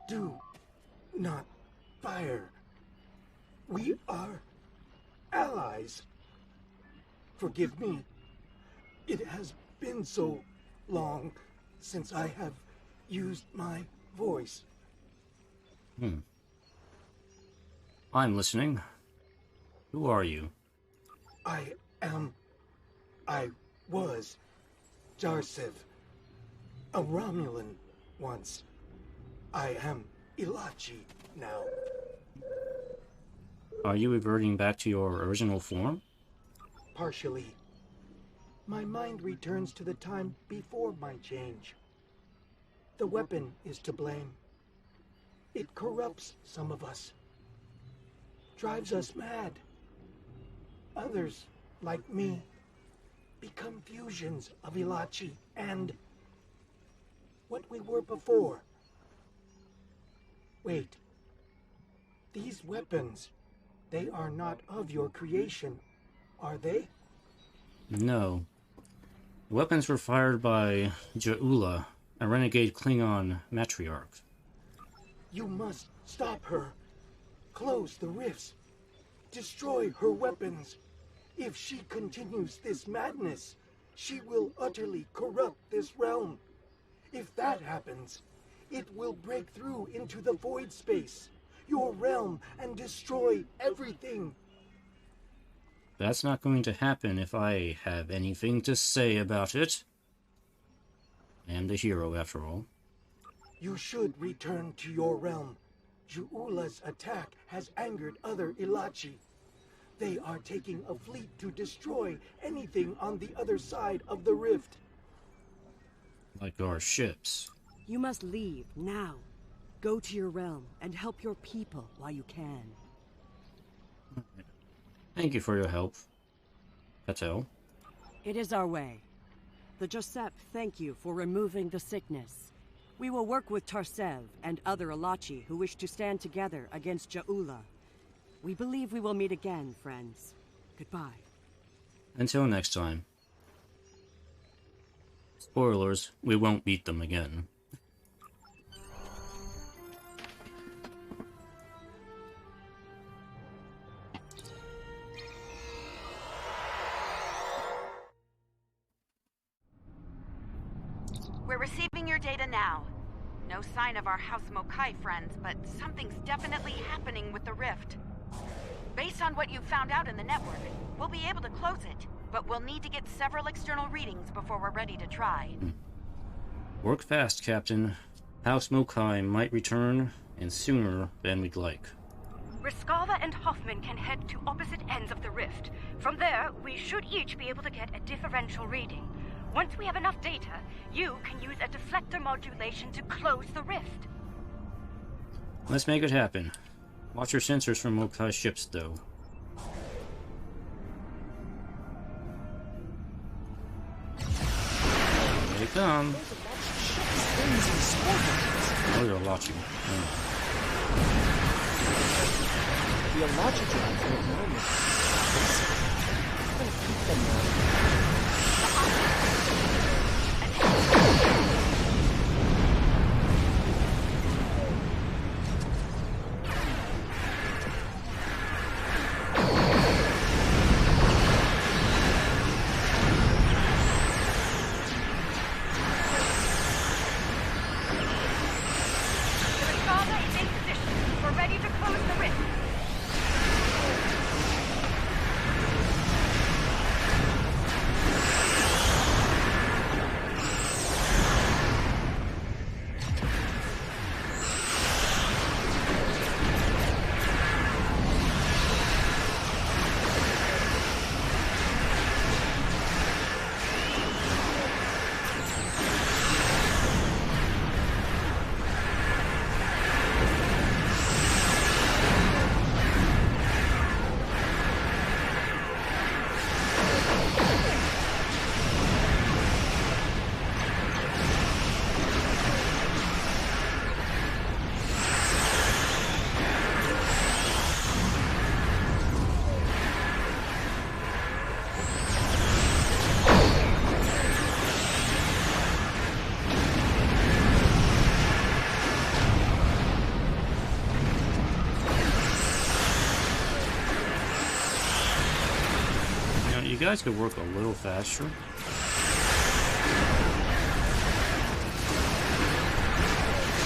Do not fire. We are allies. Forgive me. It has been so long since I have used my voice. I'm listening. Who are you? I was Jarsev, a Romulan once. I am Ilachi now. Are you reverting back to your original form? Partially. My mind returns to the time before my change. The weapon is to blame. It corrupts some of us. Drives us mad. Others, like me, become fusions of Ilachi and what we were before. Wait. These weapons, they are not of your creation, are they? No. The weapons were fired by Jaula, a renegade Klingon matriarch. You must stop her. Close the rifts. Destroy her weapons. If she continues this madness, she will utterly corrupt this realm. If that happens, it will break through into the void space, your realm, and destroy everything. That's not going to happen if I have anything to say about it. I am the hero, after all. You should return to your realm. Ju'ula's attack has angered other Ilachi. They are taking a fleet to destroy anything on the other side of the rift. Like our ships. You must leave now. Go to your realm and help your people while you can. Thank you for your help, Patel. It is our way. The Josep thank you for removing the sickness. We will work with Tarsev and other Alachi who wish to stand together against Jaula. We believe we will meet again, friends. Goodbye. Until next time. Spoilers, we won't beat them again. We're receiving your data now. No sign of our House Mokai friends, but something's definitely happening with the rift. Based on what you've found out in the network, we'll be able to close it, but we'll need to get several external readings before we're ready to try. Work fast, Captain. House Mokai might return, and sooner than we'd like. Riskava and Hoffman can head to opposite ends of the rift. From there, we should each be able to get a differential reading. Once we have enough data, you can use a deflector modulation to close the rift. Let's make it happen. Watch your sensors from Mokai ships, though. Here they come. Oh, you're watching. The Alachi drives don't know me. I'm gonna keep them there. ready to close the rift. You guys could work a little faster.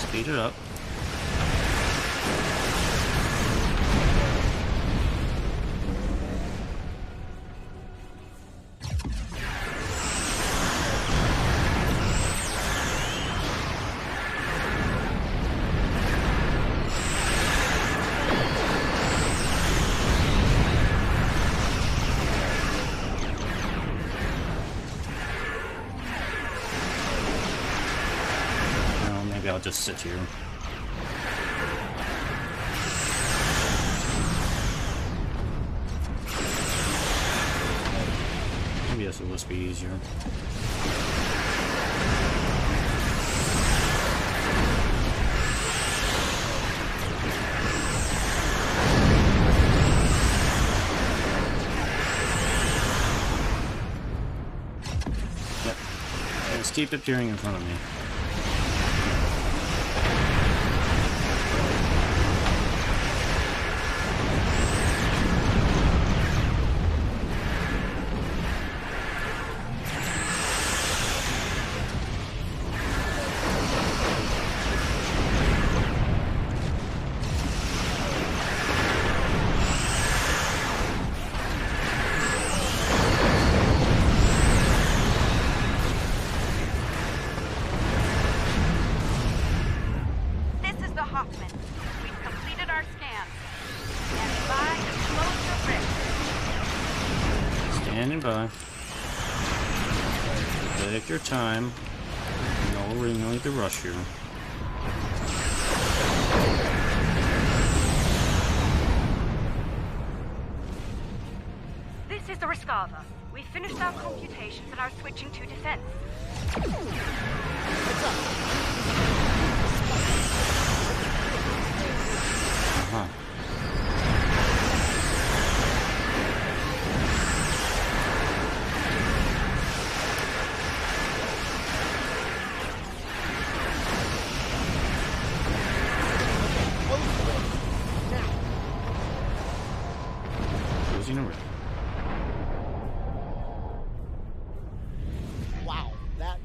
Speed it up. I'll just sit here. Maybe this will just be easier. Yep. Just keep appearing in front of me. Standing by. Take your time. No need to rush you. This is the Riskava. We finished our computations and are switching to defense. Uh-huh. Wow, that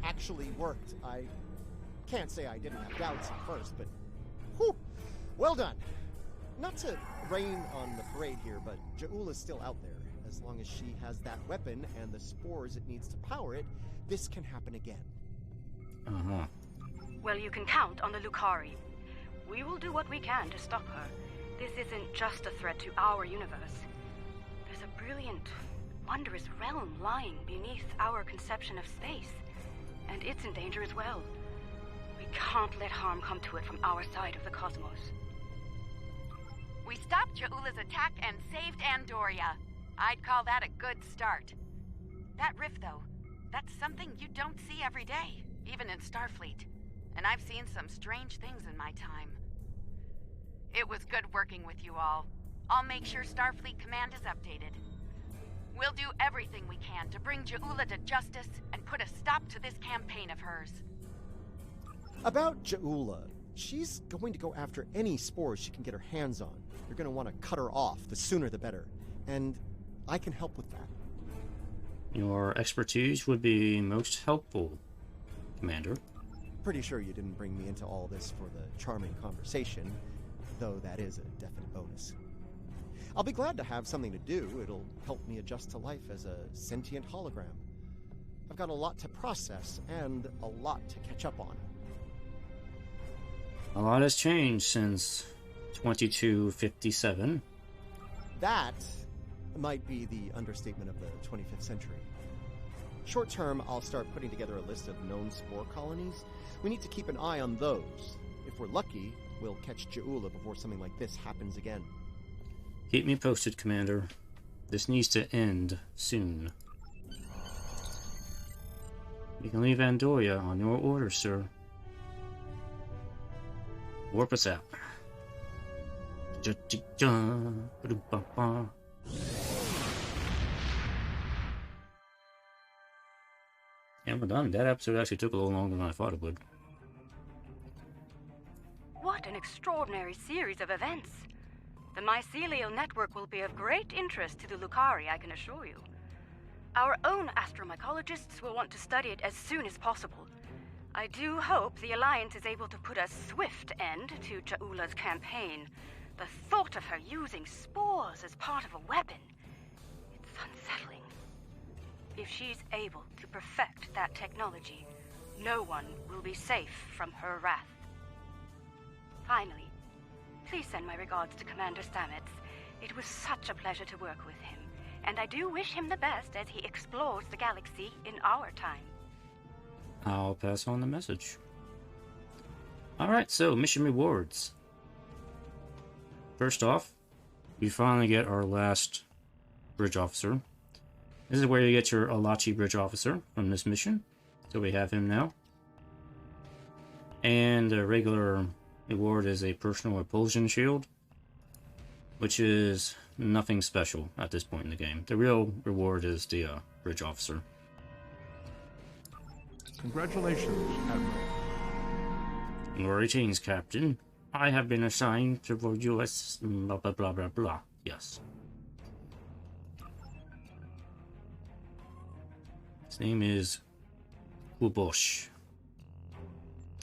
actually worked. I can't say I didn't have doubts at first, but whew, well done. Not to rain on the parade here, but Ja'ula's still out there. As long as she has that weapon and the spores it needs to power it, this can happen again. Uh-huh. Well, you can count on the Lucari. We will do what we can to stop her. This isn't just a threat to our universe. There's a brilliant, wondrous realm lying beneath our conception of space. And it's in danger as well. We can't let harm come to it from our side of the cosmos. We stopped Ja'ula's attack and saved Andoria. I'd call that a good start. That rift, though, that's something you don't see every day, even in Starfleet. And I've seen some strange things in my time. It was good working with you all. I'll make sure Starfleet Command is updated. We'll do everything we can to bring Ja'ula to justice and put a stop to this campaign of hers. About Ja'ula, she's going to go after any spores she can get her hands on. You're going to want to cut her off, the sooner the better. And I can help with that. Your expertise would be most helpful, Commander. Pretty sure you didn't bring me into all this for the charming conversation. though that is a definite bonus. I'll be glad to have something to do. It'll help me adjust to life as a sentient hologram. I've got a lot to process and a lot to catch up on. A lot has changed since 2257. That might be the understatement of the 25th century. Short term, I'll start putting together a list of known spore colonies. We need to keep an eye on those. If we're lucky, we'll catch Ja'ula before something like this happens again. Keep me posted, Commander. This needs to end soon. You can leave Andoria on your orders, sir. Warp us out. And we're done. That episode actually took a little longer than I thought it would. What an extraordinary series of events. The mycelial network will be of great interest to the Lucari, I can assure you. Our own astromycologists will want to study it as soon as possible. I do hope the Alliance is able to put a swift end to Ja'ula's campaign. The thought of her using spores as part of a weapon, it's unsettling. If she's able to perfect that technology, no one will be safe from her wrath. Finally, please send my regards to Commander Stamets. It was such a pleasure to work with him, and I do wish him the best as he explores the galaxy in our time. I'll pass on the message. Alright, so mission rewards. First off, we finally get our last bridge officer. This is where you get your Alachi bridge officer from this mission. So we have him now. And a regular reward is a personal repulsion shield, which is nothing special at this point in the game. The real reward is the bridge officer. Congratulations, Admiral. Greetings, Captain. I have been assigned to the U.S. blah blah blah blah blah. Yes. His name is Kubosh.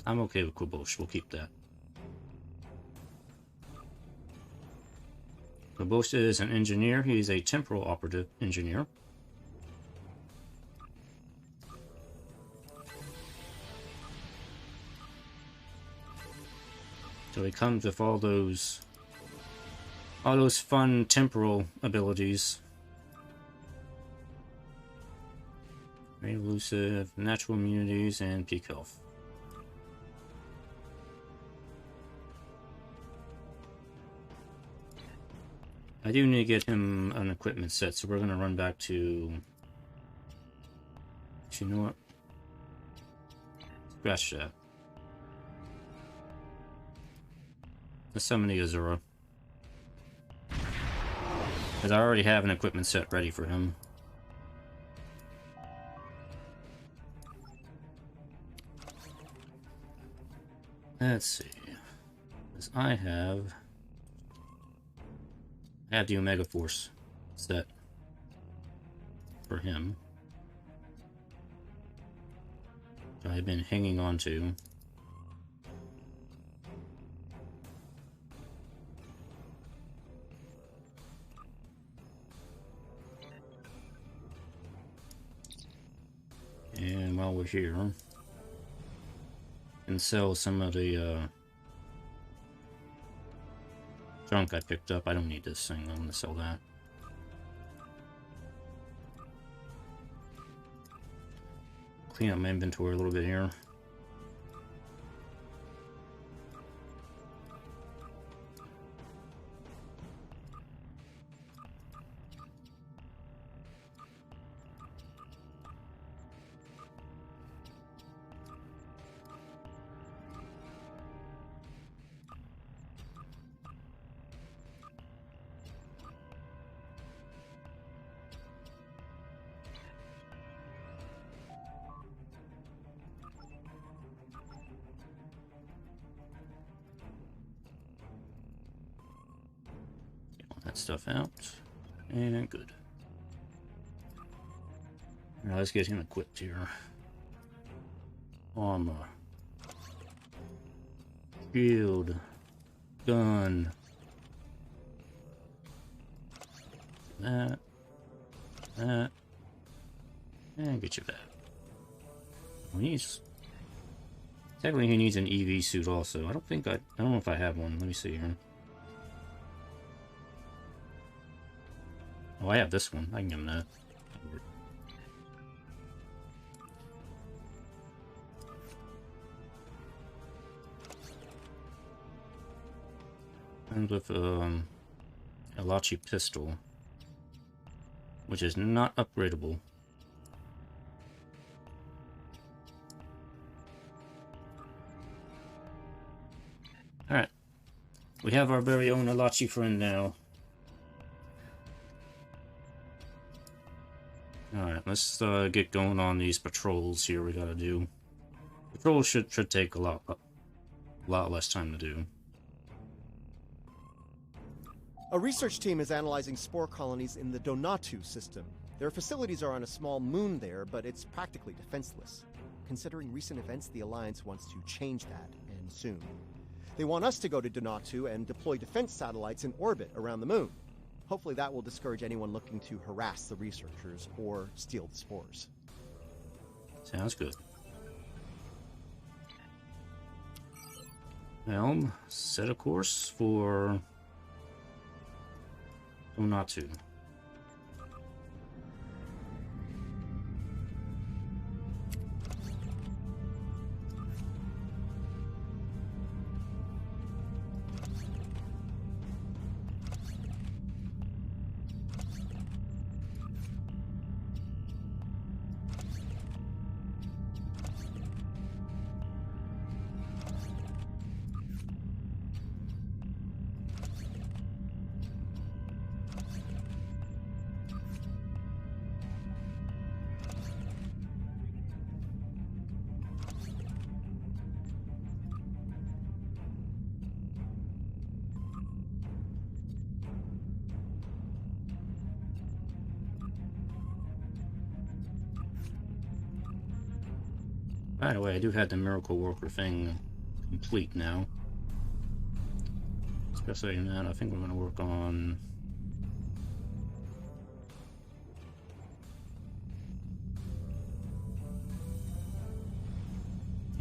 I'm okay with Kubosh. We'll keep that. Kubosh is an engineer. He's a temporal operative engineer. So he comes with all those fun temporal abilities. Very elusive, natural immunities, and peak health. I do need to get him an equipment set, so we're going to run back to... You know what? Scratch that. Let's summon the Azura. Because I already have an equipment set ready for him. Let's see. Because I have the Omega Force set for him. So I've been hanging on to. And while we're here, and sell some of the junk I picked up. I don't need this thing. I'm going to sell that. Clean up my inventory a little bit here. That stuff out, and good. Now let's get him equipped here. Armor, shield, gun. That. And get you that. Technically he needs an EV suit also. I don't know if I have one. Let me see here. Oh, I have this one. I can give him that. And with a Lachi pistol, which is not upgradable. Alright. We have our very own Alachi friend now. Alright, let's get going on these patrols here we gotta do. Patrols should take a lot less time to do. A research team is analyzing spore colonies in the Donatu system. Their facilities are on a small moon there, but it's practically defenseless. Considering recent events, the Alliance wants to change that, and soon. They want us to go to Donatu and deploy defense satellites in orbit around the moon. Hopefully that will discourage anyone looking to harass the researchers or steal the spores. Sounds good. Helm, set a course for Donatu. By the way, I do have the Miracle Worker thing complete now. Especially now, I think we're going to work on...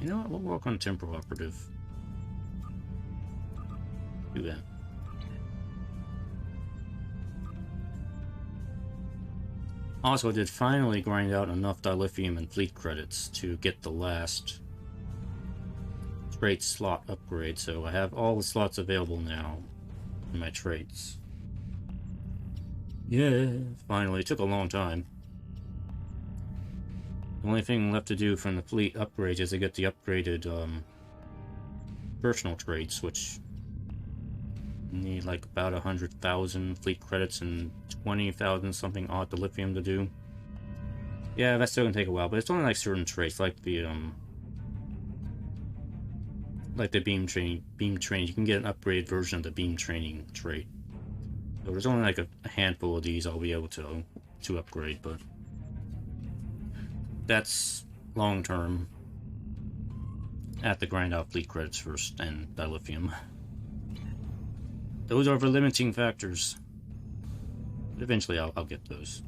You know what, we'll work on Temporal Operative. Do that. Also, I did finally grind out enough dilithium and fleet credits to get the last trait slot upgrade, so I have all the slots available now in my traits. Yeah, finally. It took a long time. The only thing left to do from the fleet upgrades is to get the upgraded personal traits, which need like about 100,000 fleet credits and 20,000 something odd dilithium to do. Yeah, that's still gonna take a while, but it's only like certain traits, like the beam training. You can get an upgraded version of the beam training trait. So there's only like a handful of these I'll be able to upgrade, but that's long term. I have to grind out fleet credits first and dilithium. Those are the limiting factors. But eventually I'll get those.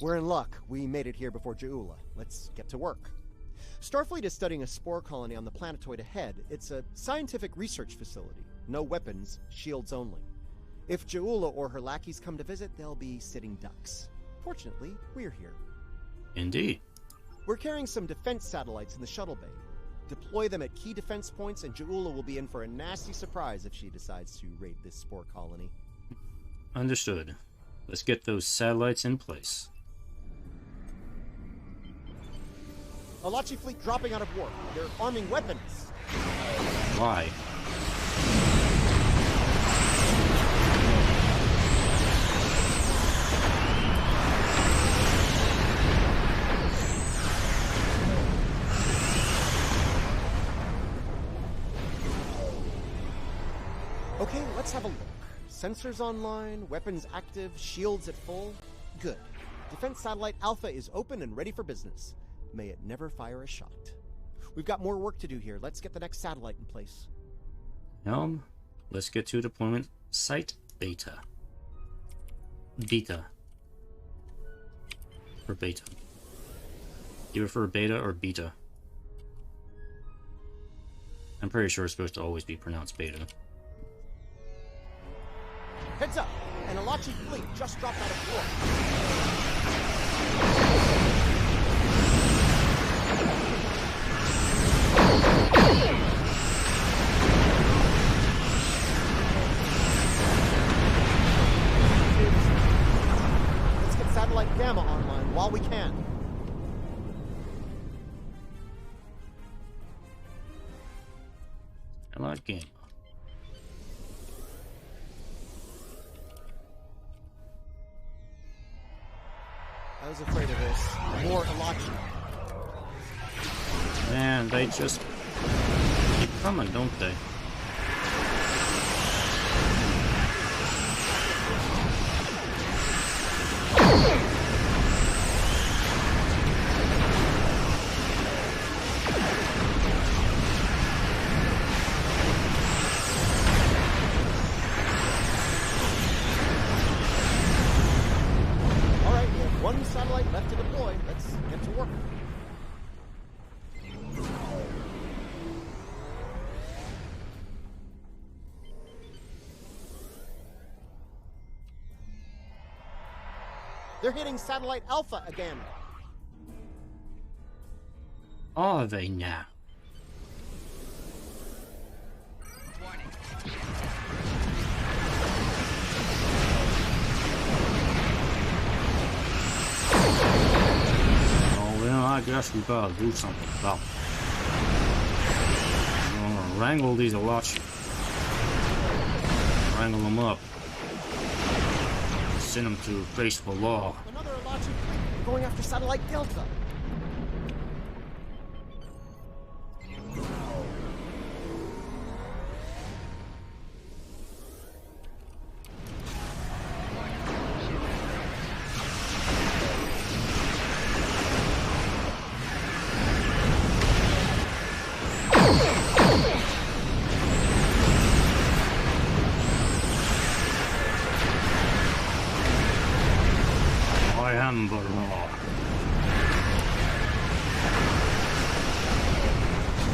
We're in luck. We made it here before Ja'ula. Let's get to work. Starfleet is studying a spore colony on the planetoid ahead. It's a scientific research facility. No weapons, shields only. If Ja'ula or her lackeys come to visit, they'll be sitting ducks. Fortunately, we're here. Indeed. We're carrying some defense satellites in the shuttle bay. Deploy them at key defense points, and Ja'ula will be in for a nasty surprise if she decides to raid this spore colony. Understood. Let's get those satellites in place. Alachi fleet dropping out of warp. They're arming weapons. Why? Okay, let's have a look. Sensors online, weapons active, shields at full. Good. Defense Satellite Alpha is open and ready for business. May it never fire a shot. We've got more work to do here. Let's get the next satellite in place. Helm, let's get to deployment site Beta. Beta. Or Beta. Do you prefer Beta or Beta? I'm pretty sure it's supposed to always be pronounced Beta. Heads up! An Alachi fleet just dropped out of war. Let's get Satellite Gamma online while we can. Satellite Gamma. I was afraid of this. More Alachi. Man, they just keep coming, don't they? They're hitting Satellite Alpha again. Are they now? Oh, well, I guess we gotta do something about it. We're gonna wrangle these Alachi. Wrangle them up. Send them to face the law. Another Alachi fleet going after Satellite Delta.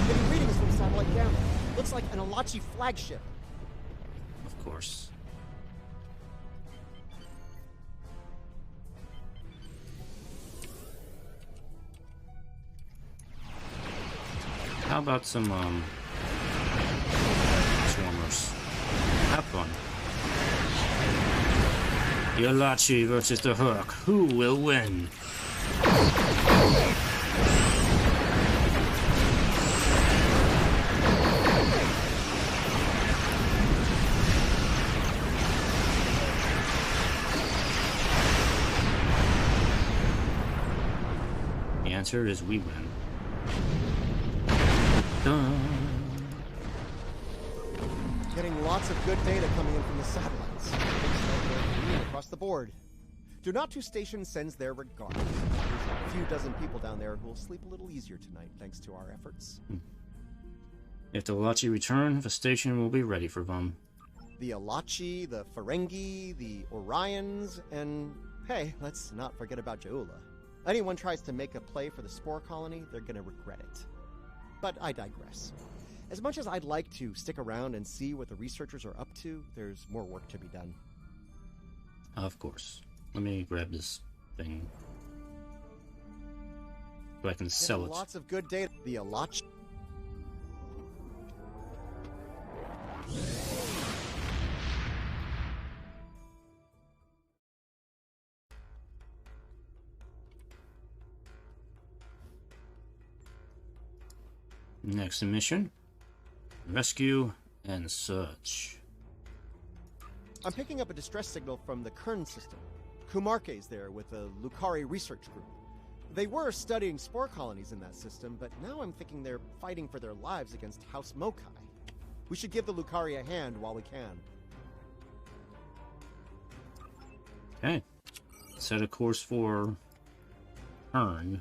Getting readings from Satellite Gamma. Looks like an Alachi flagship. Of course. How about some swarmers? Have fun. The Alachi versus the Hook. Who will win? The answer is we win. Dun. Getting lots of good data coming in from the satellites. Across the board. Donatu Station sends their regards. There's a few dozen people down there who will sleep a little easier tonight thanks to our efforts. If the Alachi return, the station will be ready for them. The Alachi, the Ferengi, the Orions, and hey, let's not forget about Jaula. Anyone tries to make a play for the Spore Colony, they're gonna regret it. But I digress. As much as I'd like to stick around and see what the researchers are up to, there's more work to be done. Of course. Let me grab this thing so I can sell it. Lots of good data. The Alachi. Next mission: rescue and search. I'm picking up a distress signal from the Kern system. Kumarke's there with the Lucari research group. They were studying spore colonies in that system, but now I'm thinking they're fighting for their lives against House Mokai. We should give the Lucari a hand while we can. Okay, Set a course for turn.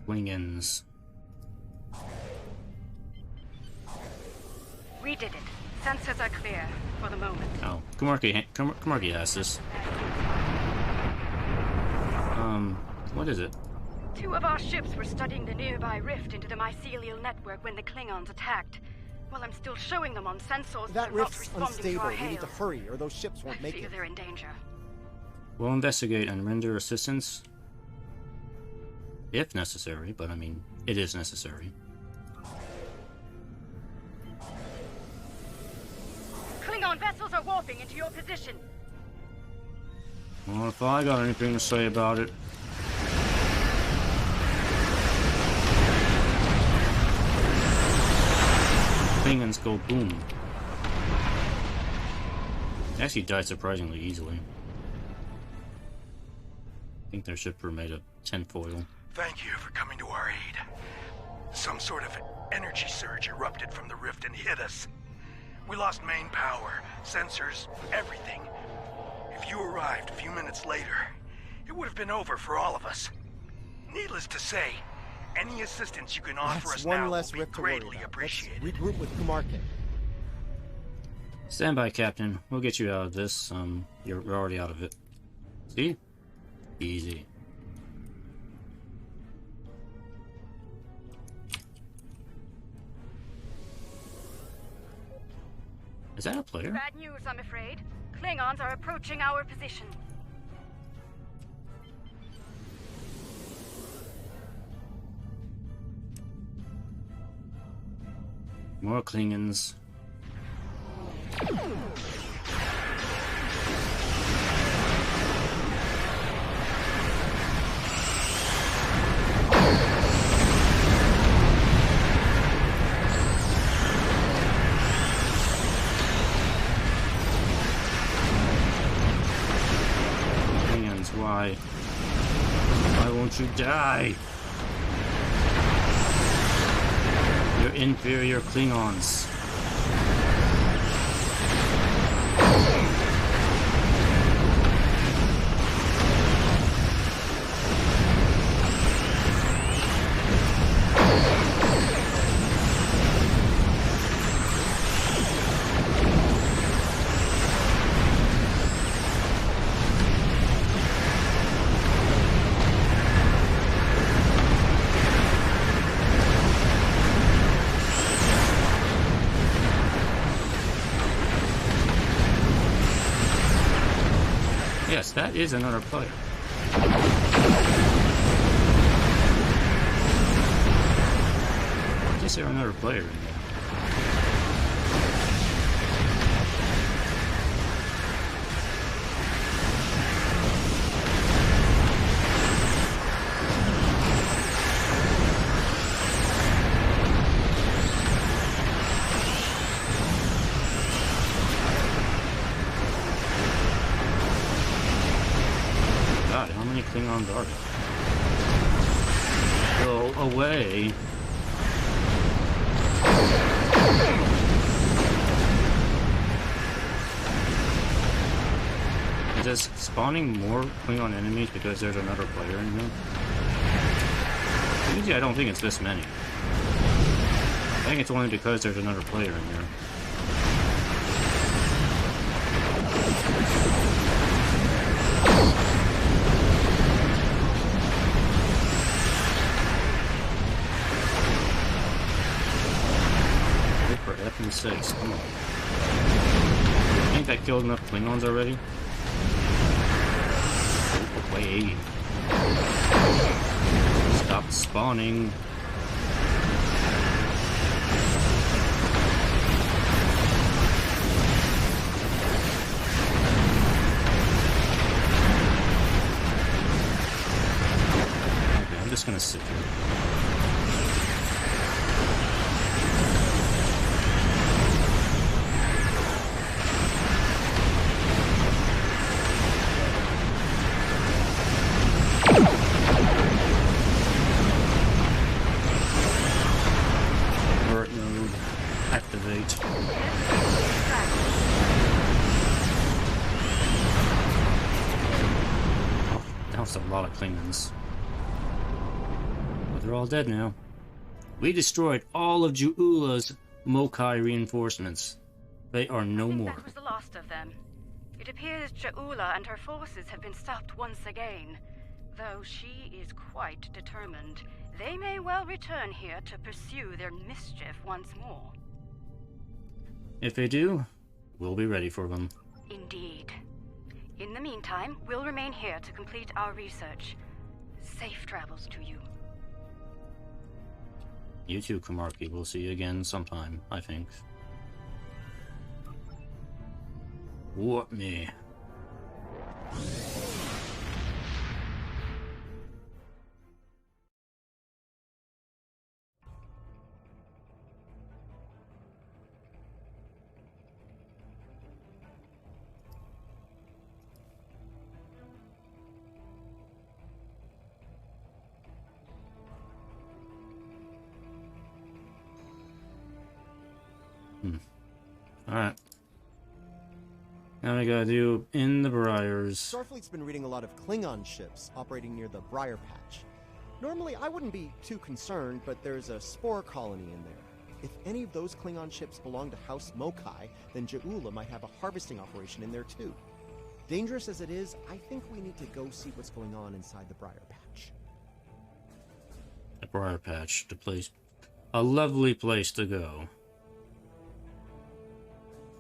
Klingons. We did it. Sensors are clear for the moment. Oh, Kamarki has this. What is it? 2 of our ships were studying the nearby rift into the mycelial network when the Klingons attacked. Well, I'm still showing them on sensors. That they're not rift's responding to unstable. our We need to hails. hurry, or those ships won't I make fear it. they're in danger. We'll investigate and render assistance if necessary, but I mean, it is necessary. Klingon vessels are warping into your position. Well, if I got anything to say about it. Klingons go boom. They actually died surprisingly easily. I think their ships were made of tinfoil. Thank you for coming to our aid. Some sort of energy surge erupted from the rift and hit us. We lost main power, sensors, everything. If you arrived a few minutes later, it would have been over for all of us. Needless to say, any assistance you can offer That's us one now less will be rift to worry greatly about. appreciated. Let's regroup with Kamarki. Stand by, Captain. We'll get you out of this. You're already out of it. See? Easy. Is that a player? Bad news, I'm afraid. Klingons are approaching our position. More Klingons. Klingons, why? Why won't you die? You're inferior Klingons. Yes, that is another player. Is there another player in there? God, how many Klingons are there? Go away. this spawning more Klingon enemies because there's another player in here? Usually I don't think it's this many. I think it's only because there's another player in here. For F's sakes, come on. I think I killed enough Klingons already. Oh, wait. Stop spawning. Okay, I'm just gonna sit here. A lot of Klingons. But they're all dead now. We destroyed all of Ju'ula's Mokai reinforcements. They are no more. That was the last of them. It appears Ju'ula and her forces have been stopped once again. Though she is quite determined, they may well return here to pursue their mischief once more. If they do, we'll be ready for them. Indeed. In the meantime, we'll remain here to complete our research. Safe travels to you. You too, Kamarki. We'll see you again sometime, I think. What me? Alright. Now we gotta do in the Briars. Starfleet's been reading a lot of Klingon ships operating near the Briar Patch. Normally, I wouldn't be too concerned, but there's a spore colony in there. If any of those Klingon ships belong to House Mokai, then Ju'ula might have a harvesting operation in there too. Dangerous as it is, I think we need to go see what's going on inside the Briar Patch. The Briar Patch, the place. A lovely place to go.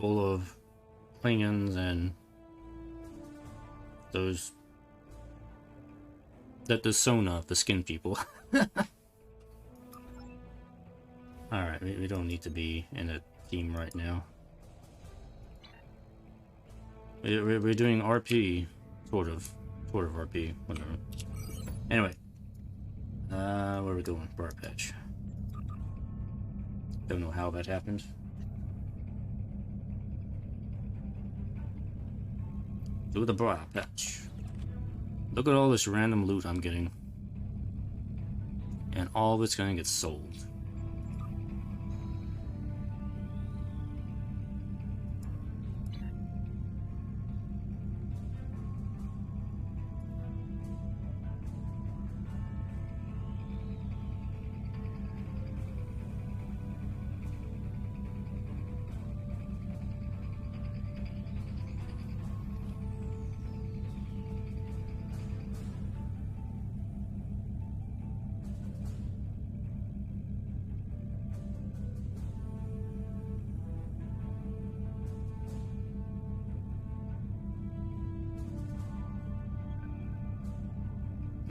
Full of Klingons and those the Sona, the skin people. Alright, we don't need to be in a team right now. We're doing RP, sort of RP, whatever. Anyway, what are we doing? Briar Patch. Don't know how that happened. Do the Briar Patch. Look at all this random loot I'm getting. And all of it's gonna get sold.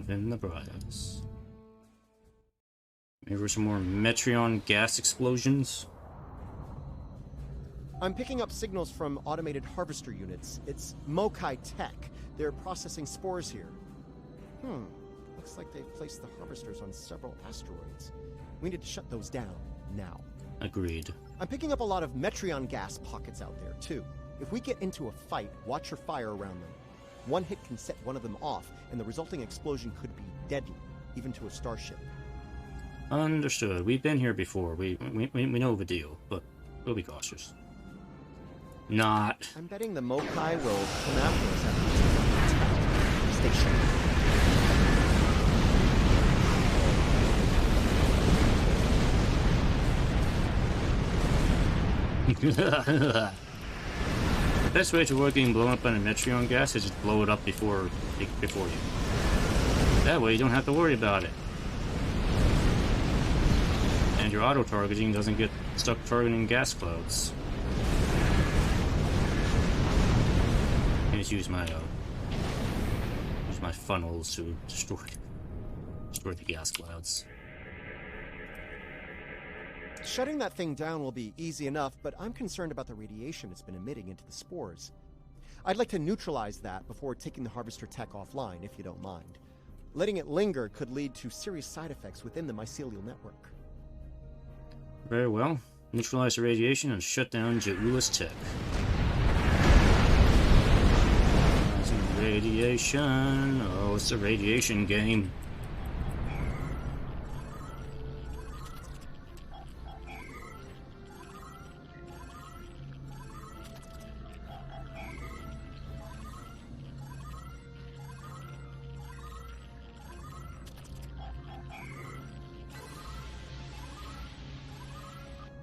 In the Briars. Maybe some more Metreon gas explosions. I'm picking up signals from automated harvester units. It's Mokai Tech. They're processing spores here. Looks like they've placed the harvesters on several asteroids. We need to shut those down now. Agreed. I'm picking up a lot of Metreon gas pockets out there, too. If we get into a fight, watch your fire around them. One hit can set one of them off, and the resulting explosion could be deadly, even to a starship. Understood. We've been here before. We know the deal, but we'll be cautious. Not. I'm betting the Mokai will come after us after this station. The best way to avoid getting blown up by the Metreon gas is just blow it up before you. That way you don't have to worry about it. And your auto-targeting doesn't get stuck targeting gas clouds. I just use my funnels to destroy the gas clouds. Shutting that thing down will be easy enough, but I'm concerned about the radiation it's been emitting into the spores. I'd like to neutralize that before taking the harvester tech offline, if you don't mind. Letting it linger could lead to serious side effects within the mycelial network. Very well. Neutralize the radiation and shut down Jaula's tech. Radiation. Oh, it's a radiation game.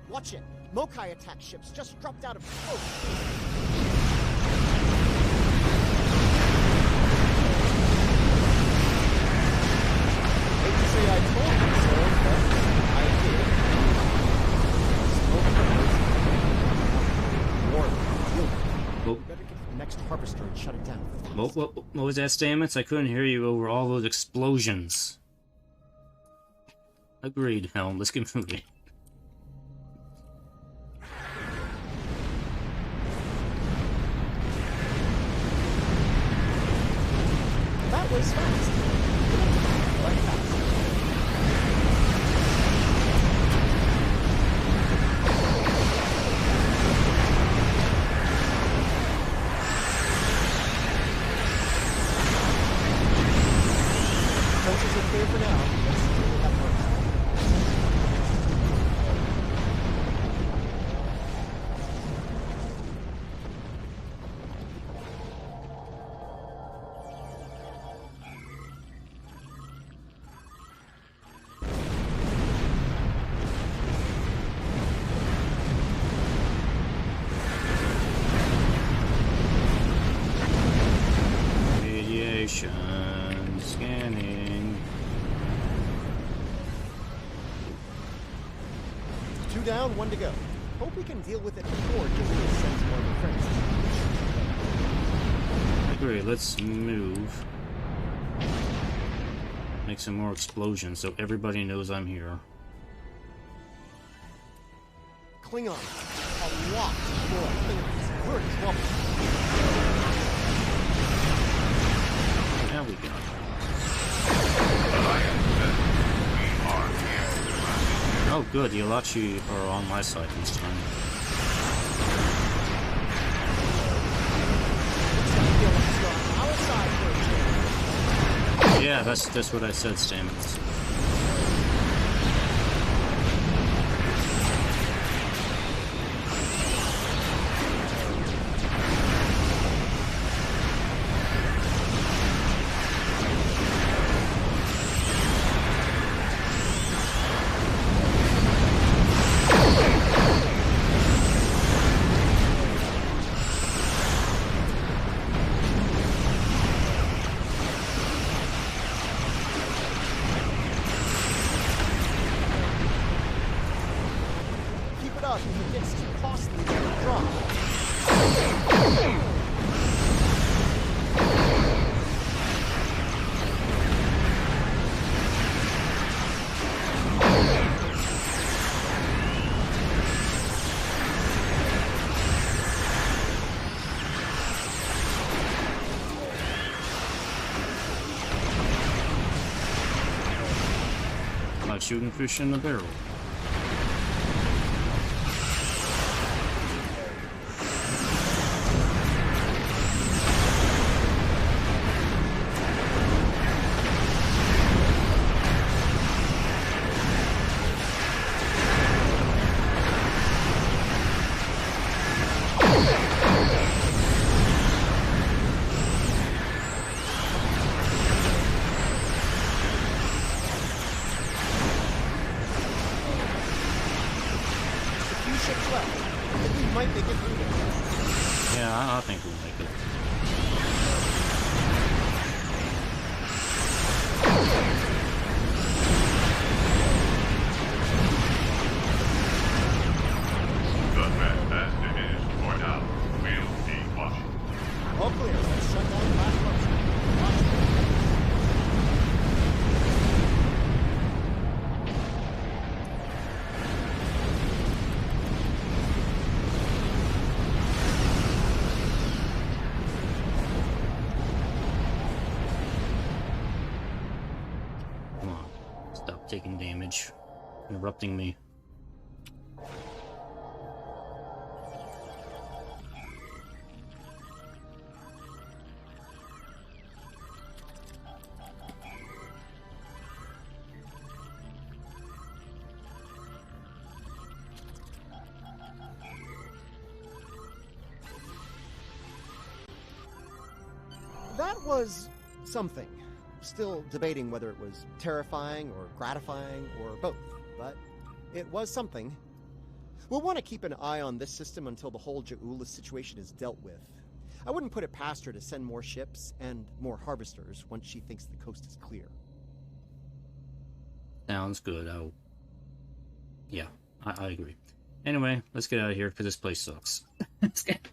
Watch it! Mokai attack ships just dropped out of smoke! Hate to say I told you so, but I did. Well, better get to the next harvester and shut it down. What was that, Stamets? I couldn't hear you over all those explosions. Agreed, Helm. Let's get moving. That was fast. Like that. Sensors are clear for now. Let's see what we have first. Scanning. 2 down, 1 to go. Hope we can deal with it before Julius sends more of her friends. Agree, let's move. Make some more explosions so everybody knows I'm here. Klingon. A lot more Klingons. We're in trouble. There we go. Oh good, the Alachi are on my side this time. Yeah, that's what I said, Stamets. Like shooting fish in a barrel. Yeah, I think we'll make it. The fantastic is for now. We'll be watching. All clear. Let's shut down the last function. Come on. Stop taking damage. Interrupting me. That was something. Still debating whether it was terrifying or gratifying or both, but it was something. We'll want to keep an eye on this system until the whole Ja'ula situation is dealt with. I wouldn't put it past her to send more ships and more harvesters once she thinks the coast is clear. Sounds good. Yeah, I agree. Anyway, let's get out of here because this place sucks. Let's get...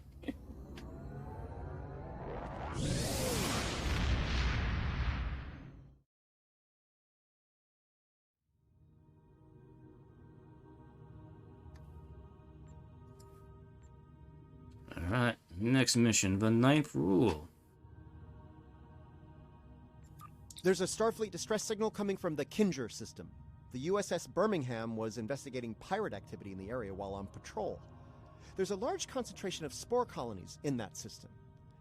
Alright, next mission, the 9th rule. There's a Starfleet distress signal coming from the Kinger system. The USS Birmingham was investigating pirate activity in the area while on patrol. There's a large concentration of spore colonies in that system.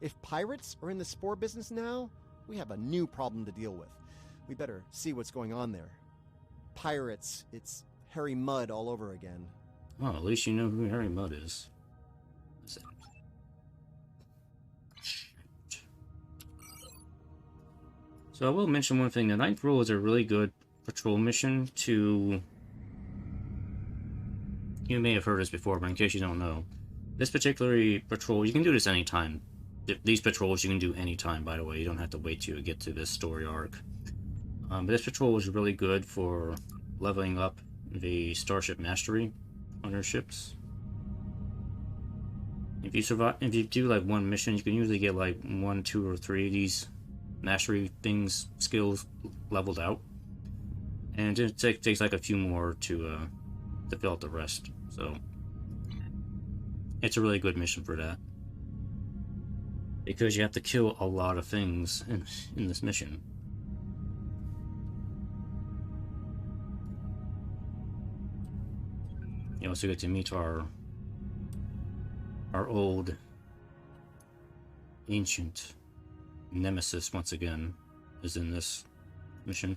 If pirates are in the spore business now, we have a new problem to deal with. We better see what's going on there. Pirates, it's Harry Mudd all over again. Well, at least you know who Harry Mudd is. So I will mention one thing. The 9th rule is a really good patrol mission to... You may have heard this before, but in case you don't know. This particular patrol, you can do this anytime. These patrols you can do anytime, by the way. You don't have to wait till you get to this story arc. But this patrol is really good for leveling up the Starship Mastery on your ships. If you do like one mission, you can usually get like 1, 2, or 3 of these mastery things, skills leveled out, and it takes like a few more to fill out the rest. So it's a really good mission for that, because you have to kill a lot of things in this mission. You also get to meet our old ancient nemesis once again, is in this mission.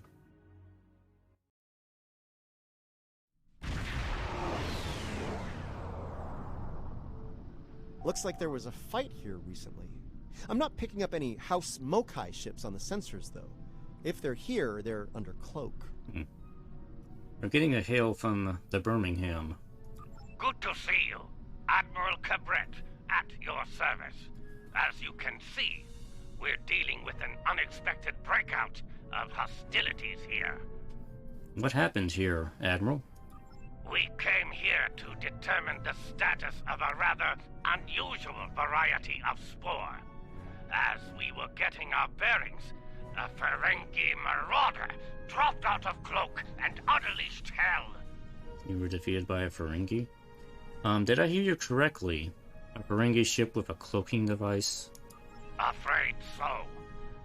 Looks like there was a fight here recently. I'm not picking up any House Mokai ships on the sensors, though. If they're here, they're under cloak. We're getting a hail from the Birmingham. Good to see you. Admiral Cabret, at your service. As you can see, we're dealing with an unexpected breakout of hostilities here. What happened here, Admiral? We came here to determine the status of a rather unusual variety of spore. As we were getting our bearings, a Ferengi marauder dropped out of cloak and unleashed hell. You were defeated by a Ferengi? Did I hear you correctly? A Ferengi ship with a cloaking device? Afraid so.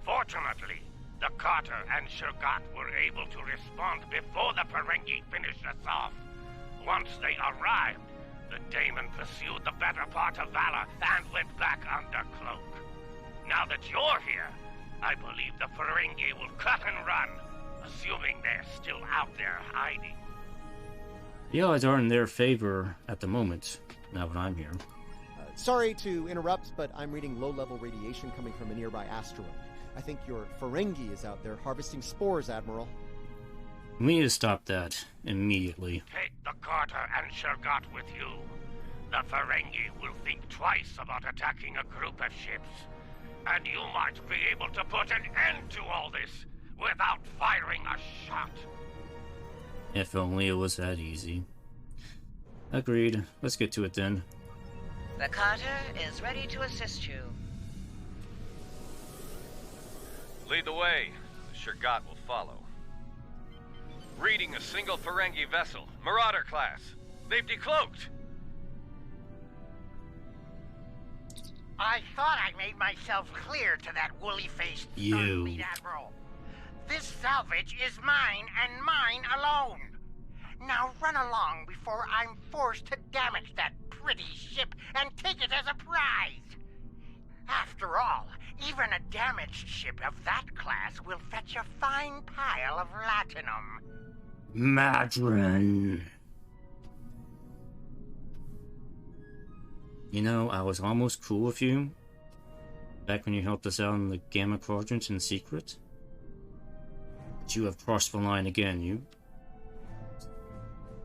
Fortunately, the Carter and Shurgat were able to respond before the Ferengi finished us off. Once they arrived, the Daemon pursued the better part of Valor and went back under cloak. Now that you're here, I believe the Ferengi will cut and run, assuming they're still out there hiding. The odds are in their favor at the moment, now that I'm here. Sorry to interrupt, but I'm reading low-level radiation coming from a nearby asteroid. I think your Ferengi is out there harvesting spores, Admiral. We need to stop that immediately. Take the Carter and Shurgat with you. the Ferengi will think twice about attacking a group of ships. And you might be able to put an end to all this without firing a shot. If only it was that easy. Agreed. Let's get to it then. The Carter is ready to assist you. Lead the way. The Shurgat will follow. Reading a single Ferengi vessel. Marauder class. They've decloaked. I thought I made myself clear to that woolly-faced Starfleet Admiral. This salvage is mine and mine alone. Now run along before I'm forced to damage that pretty ship and take it as a prize. After all, even a damaged ship of that class will fetch a fine pile of latinum. Madron. You know, I was almost cool with you back when you helped us out in the Gamma Quadrant in secret. But you have crossed the line again, you...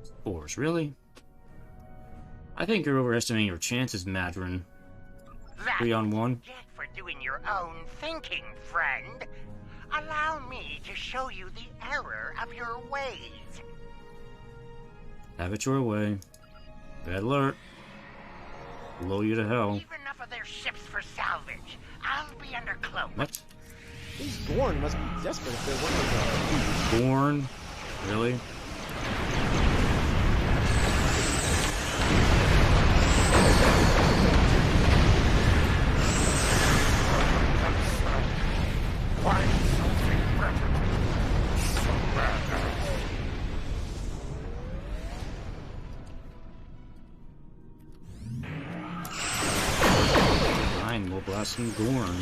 Spores, really? I think you're overestimating your chances, Madron. 3-on-1. Get for doing your own thinking, friend. Allow me to show you the error of your ways. Have it your way. Red alert. Blow you to hell. Leave enough of their ships for salvage. I'll be under cloak. What? These Gorn must be desperate if they're working. Gorn? Really? Fine, we'll blast some Gorn.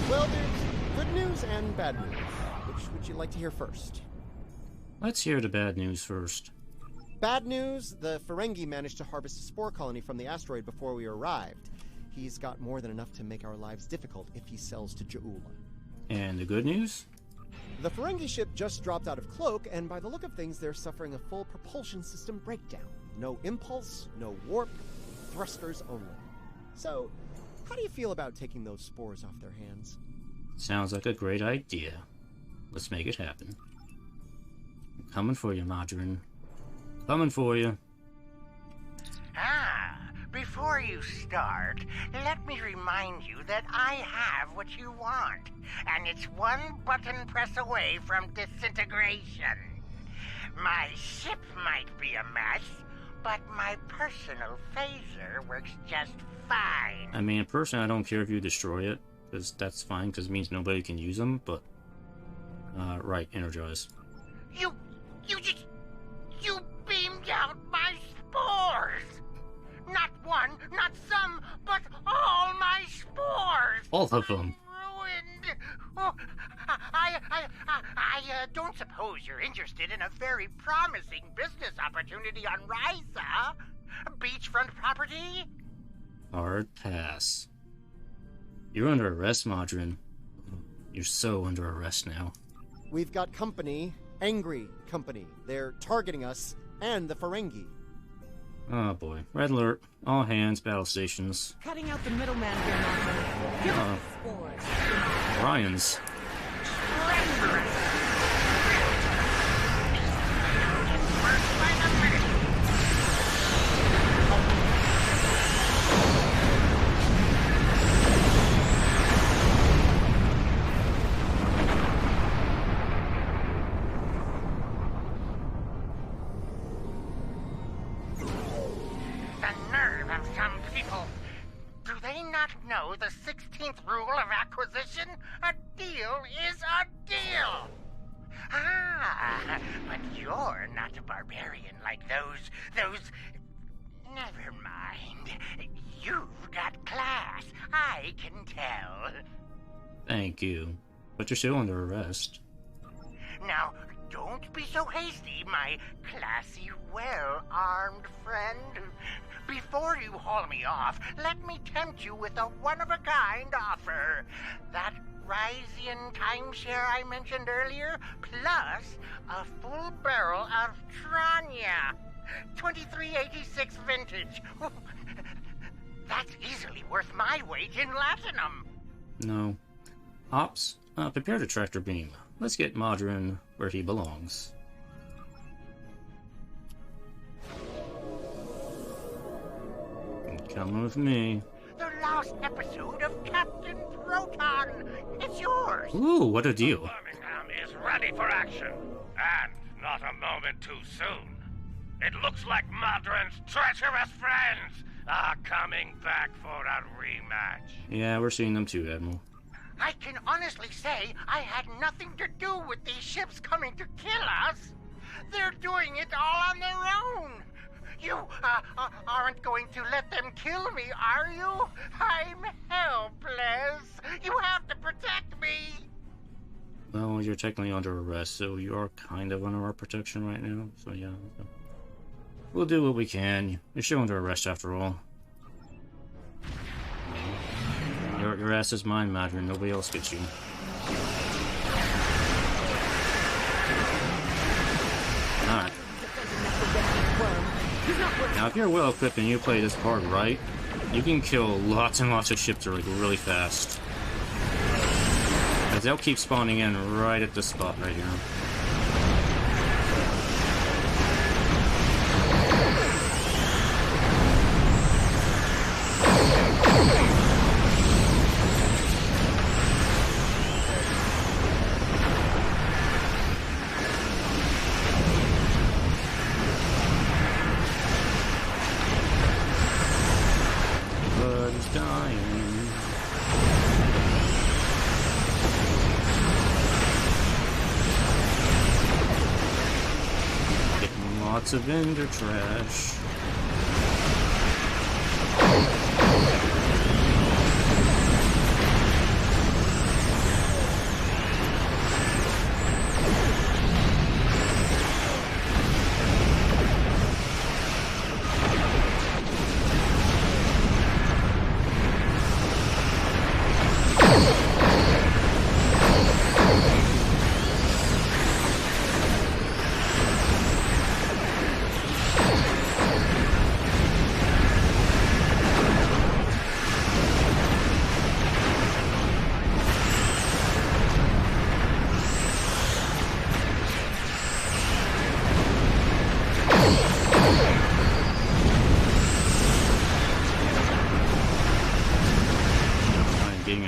Well, there's good news and bad news. Which would you like to hear first? Let's hear the bad news first. Bad news, the Ferengi managed to harvest a spore colony from the asteroid before we arrived. He's got more than enough to make our lives difficult if he sells to Ja'ula. And the good news? The Ferengi ship just dropped out of cloak, and by the look of things, they're suffering a full propulsion system breakdown. No impulse, no warp, thrusters only. So, how do you feel about taking those spores off their hands? Sounds like a great idea. Let's make it happen. I'm coming for you, Madron. Coming for you. Before you start, let me remind you that I have what you want, and it's one button press away from disintegration. My ship might be a mess, but my personal phaser works just fine. I mean, personally, I don't care if you destroy it, because that's fine, because it means nobody can use them, but... right, energize. You beamed out my spores! Not one, not some, but all my spores! All of them. Ruined! Oh, I don't suppose you're interested in a very promising business opportunity on Risa? Beachfront property? Hard pass. You're under arrest, Madron. You're so under arrest now. We've got company, angry company. They're targeting us and the Ferengi. Oh boy. Red alert. All hands, battle stations. Cutting out the middleman here, Martha. Give us the spores. Briars. Know the 16th rule of acquisition? A deal is a deal! But you're not a barbarian like those... Never mind. You've got class, I can tell. Thank you. But you're still under arrest. Now, Don't be so hasty, my classy, well-armed friend. Before you haul me off, let me tempt you with a one-of-a-kind offer. That Ryzian timeshare I mentioned earlier, plus a full barrel of Tranya. 2386 vintage. That's easily worth my weight in latinum. No. Ops, prepare the tractor beam. Let's get Modron where he belongs. Come with me. The last episode of Captain Proton. It's yours. Ooh, what a deal. Birmingham is ready for action. And not a moment too soon. It looks like Modron's treacherous friends are coming back for a rematch. Yeah, we're seeing them too, Admiral. I can honestly say I had nothing to do with these ships coming to kill us. They're doing it all on their own. You aren't going to let them kill me, are you? I'm helpless. You have to protect me. Well, you're technically under arrest, so you are kind of under our protection right now. So yeah, we'll do what we can. You're still under arrest after all. Your ass is mine, Madron. Nobody else gets you. Alright. Now, if you're well equipped and you play this part right, you can kill lots and lots of ships really fast. Because they'll keep spawning in right at this spot right here. Lots of vendor trash.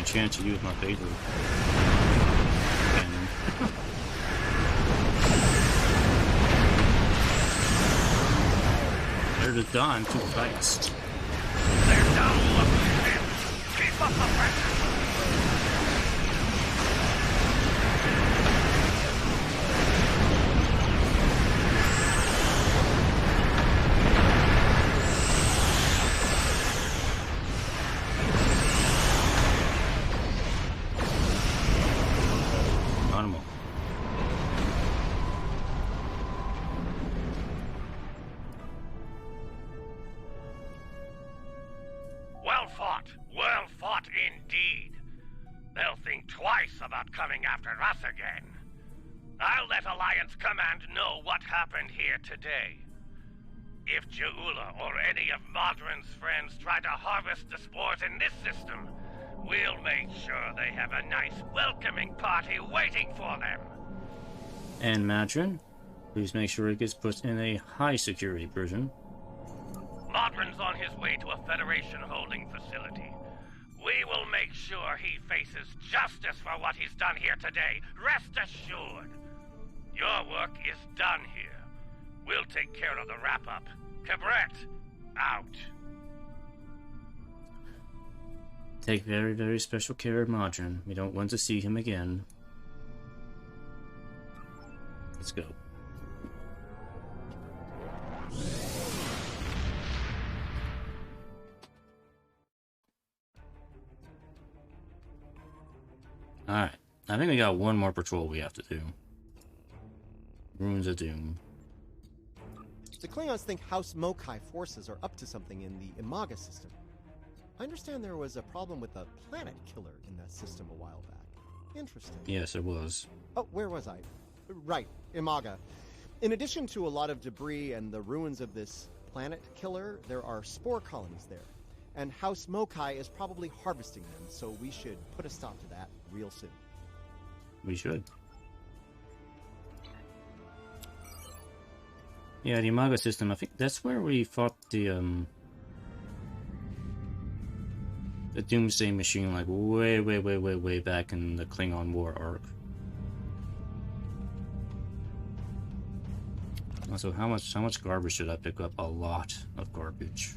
Chance to use my phaser cannon. They're just dying too fast. They're down. Keep up the pressure. Well fought indeed. They'll think twice about coming after us again. I'll let Alliance Command know what happened here today. If Jaula or any of Modron's friends try to harvest the spores in this system, we'll make sure they have a nice welcoming party waiting for them. And Madron, please make sure it gets put in a high security prison. Modron's on his way to a Federation holding facility. We will make sure he faces justice for what he's done here today. Rest assured. Your work is done here. We'll take care of the wrap-up. Cabret, out. Take very, very special care of Modron. We don't want to see him again. Let's go. Alright, I think we got one more patrol we have to do. Ruins of Doom. The Klingons think House Mokai forces are up to something in the Imaga system. I understand there was a problem with a planet killer in that system a while back. Interesting. Yes, it was. Oh, where was I? Right, Imaga. In addition to a lot of debris and the ruins of this planet killer, there are spore colonies there. And House Mokai is probably harvesting them, so we should put a stop to that real soon. We should. Yeah, the Imaga system, I think that's where we fought the Doomsday Machine, like way back in the Klingon War arc. Also, how much garbage should I pick up? A lot of garbage.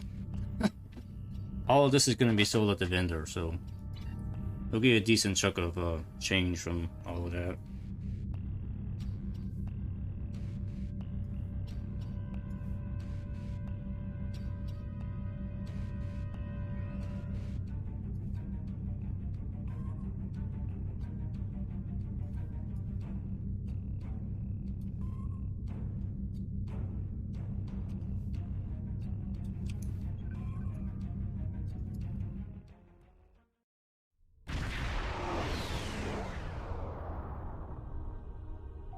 All of this is going to be sold at the vendor, so we'll get a decent chunk of change from all of that.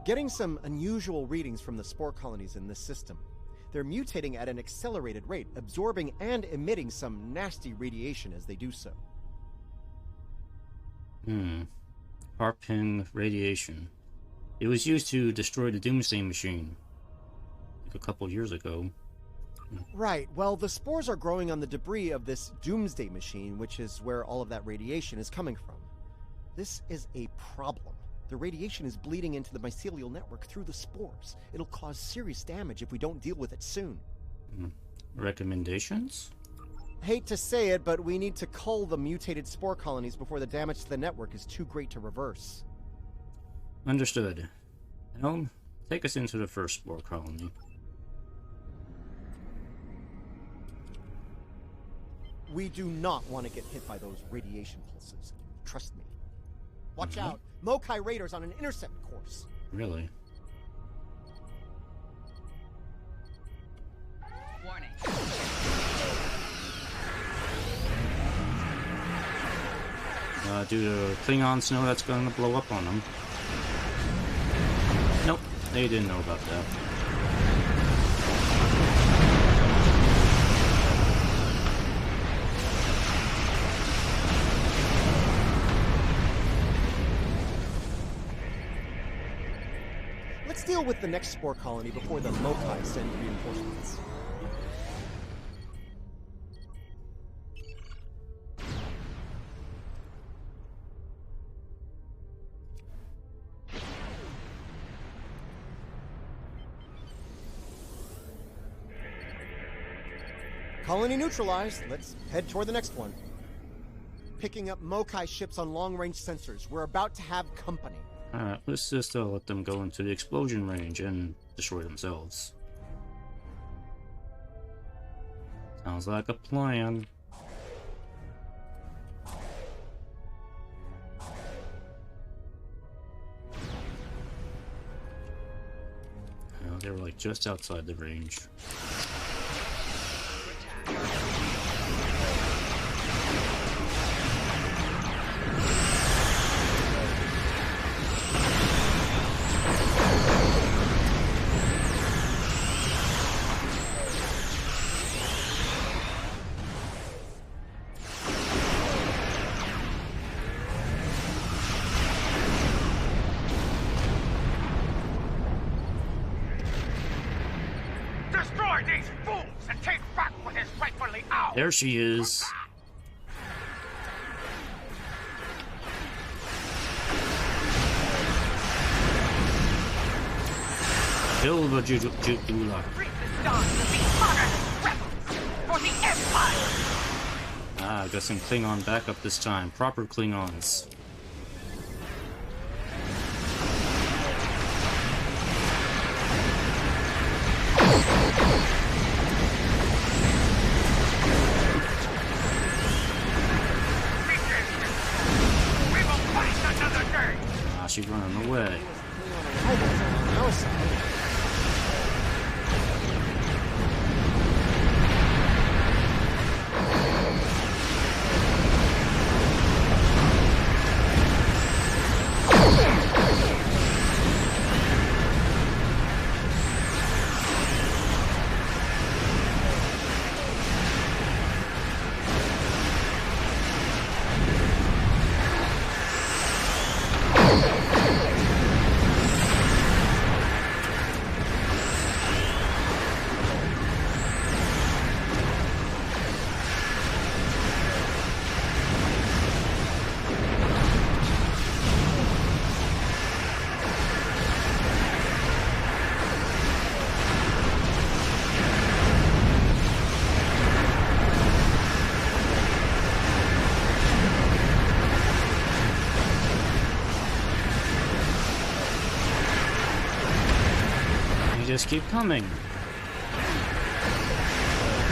Getting some unusual readings from the spore colonies in this system. They're mutating at an accelerated rate, absorbing and emitting some nasty radiation as they do so. Harping radiation. It was used to destroy the Doomsday Machine like a couple years ago. Right, well, the spores are growing on the debris of this Doomsday Machine, which is where all of that radiation is coming from. This is a problem. The radiation is bleeding into the mycelial network through the spores. It'll cause serious damage if we don't deal with it soon. Recommendations? Hate to say it, but we need to cull the mutated spore colonies before the damage to the network is too great to reverse. Understood. Helm, take us into the first spore colony. We do not want to get hit by those radiation pulses. Trust me. Watch out! Mokai raiders on an intercept course. Really? Warning. Do the Klingons know that's going to blow up on them? Nope, they didn't know about that. Let's deal with the next spore colony before the Mokai send reinforcements. Colony neutralized. Let's head toward the next one. Picking up Mokai ships on long-range sensors. We're about to have company. Alright, let's just let them go into the explosion range and destroy themselves. Sounds like a plan. They were like just outside the range. There she is. Kill the Jutula. Ah, got some Klingon backup this time. Proper Klingons. She's running away. How exciting. Just keep coming.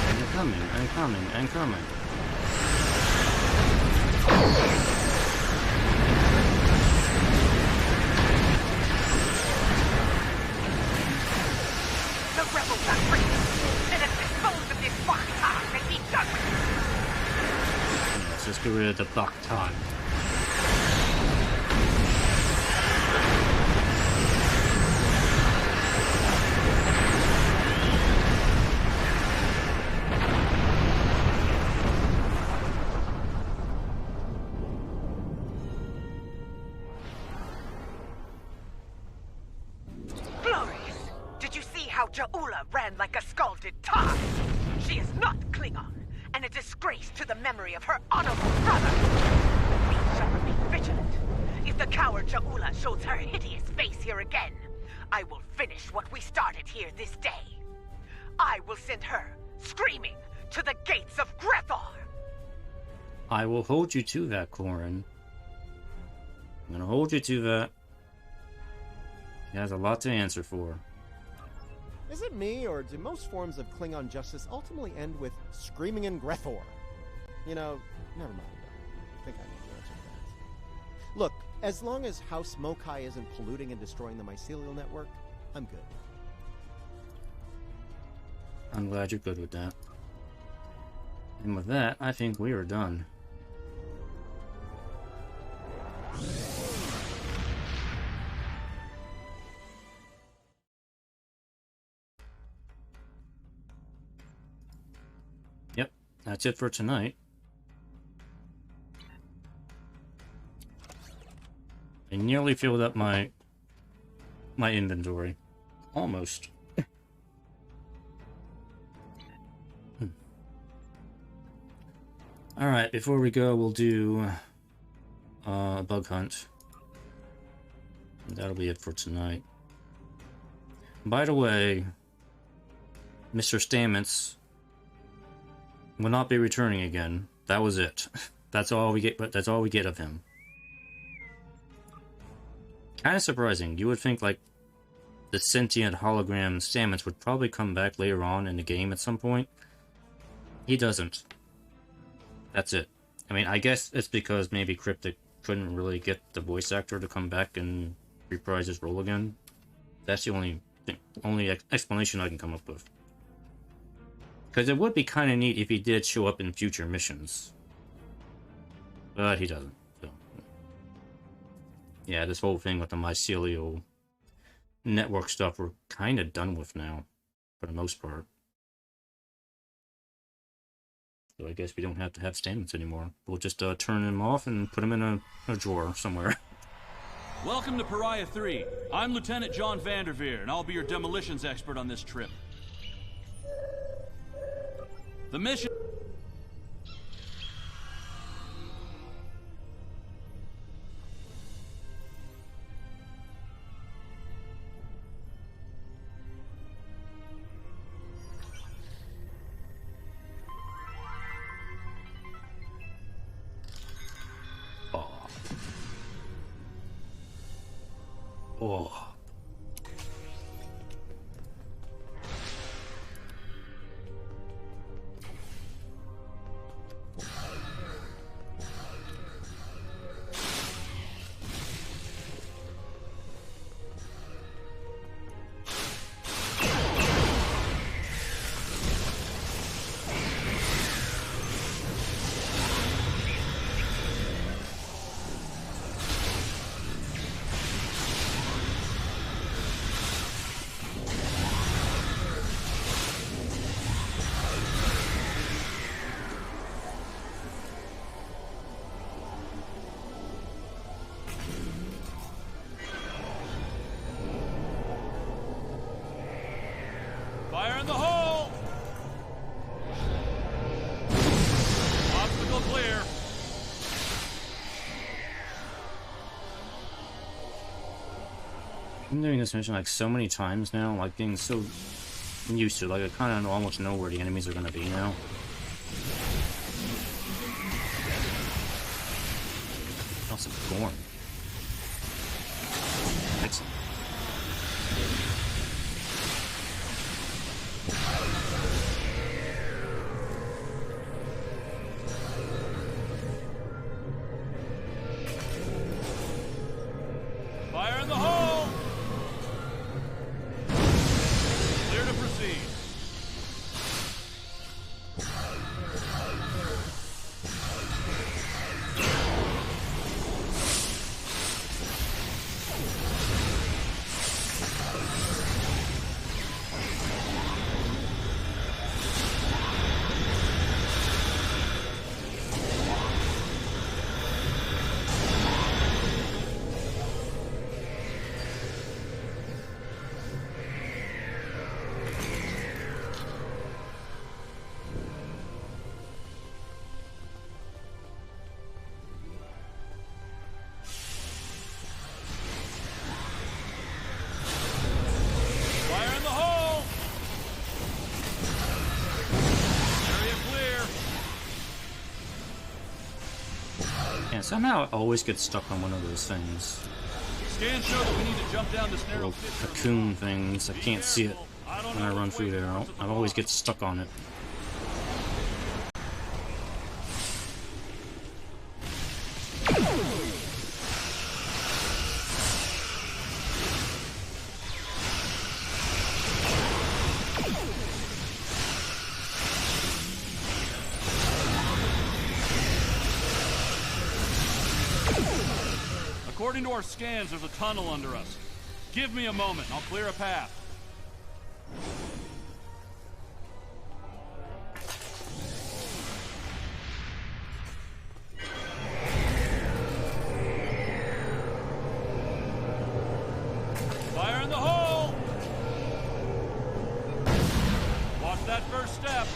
And coming, and coming, and coming. The rebels are free. Let us dispose of this Bactan and be done with it. Let's just get rid of the Bactan. Jaula ran like a scalded tar. She is not Klingon, and a disgrace to the memory of her honorable brother. We shall remain vigilant. If the coward Jaula shows her hideous face here again, I will finish what we started here this day. I will send her, screaming, to the gates of Grethor. I will hold you to that, Corin. I'm gonna hold you to that. He has a lot to answer for. Is it me, or do most forms of Klingon justice ultimately end with screaming in Grethor? You know, never mind. I think I know the answer to that. Look, as long as House Mokai isn't polluting and destroying the mycelial network, I'm good. I'm glad you're good with that. And with that, I think we are done. Yep, that's it for tonight. I nearly filled up my inventory. Almost. Alright, before we go, we'll do a bug hunt. And that'll be it for tonight. By the way, Mr. Stamets will not be returning again. That was it. That's all we get, but that's all we get of him. Kind of surprising. You would think, like, the sentient hologram Stamets would probably come back later on in the game at some point. He doesn't. That's it. I mean, I guess it's because maybe Cryptic couldn't really get the voice actor to come back and reprise his role again. That's the only explanation I can come up with. Because it would be kind of neat if he did show up in future missions. But he doesn't. So. Yeah, this whole thing with the mycelial network stuff we're kind of done with now, for the most part. So I guess we don't have to have Stamets anymore. We'll just turn him off and put him in a drawer somewhere. Welcome to Pariah 3. I'm Lieutenant John Vanderveer, and I'll be your demolitions expert on this trip. The mission... Oh. I'm doing this mission like so many times now, like getting so used to it. Like I kind of almost know where the enemies are going to be now. Oh, some corn. Excellent. Fire in the hole! Clear to proceed. Somehow I always get stuck on one of those things. Scans show that we need to jump down this narrow little cocoon things. I can't see it when I run through there. I always get stuck on it. According to our scans, there's a tunnel under us. Give me a moment, and I'll clear a path. Fire in the hole! Watch that first step.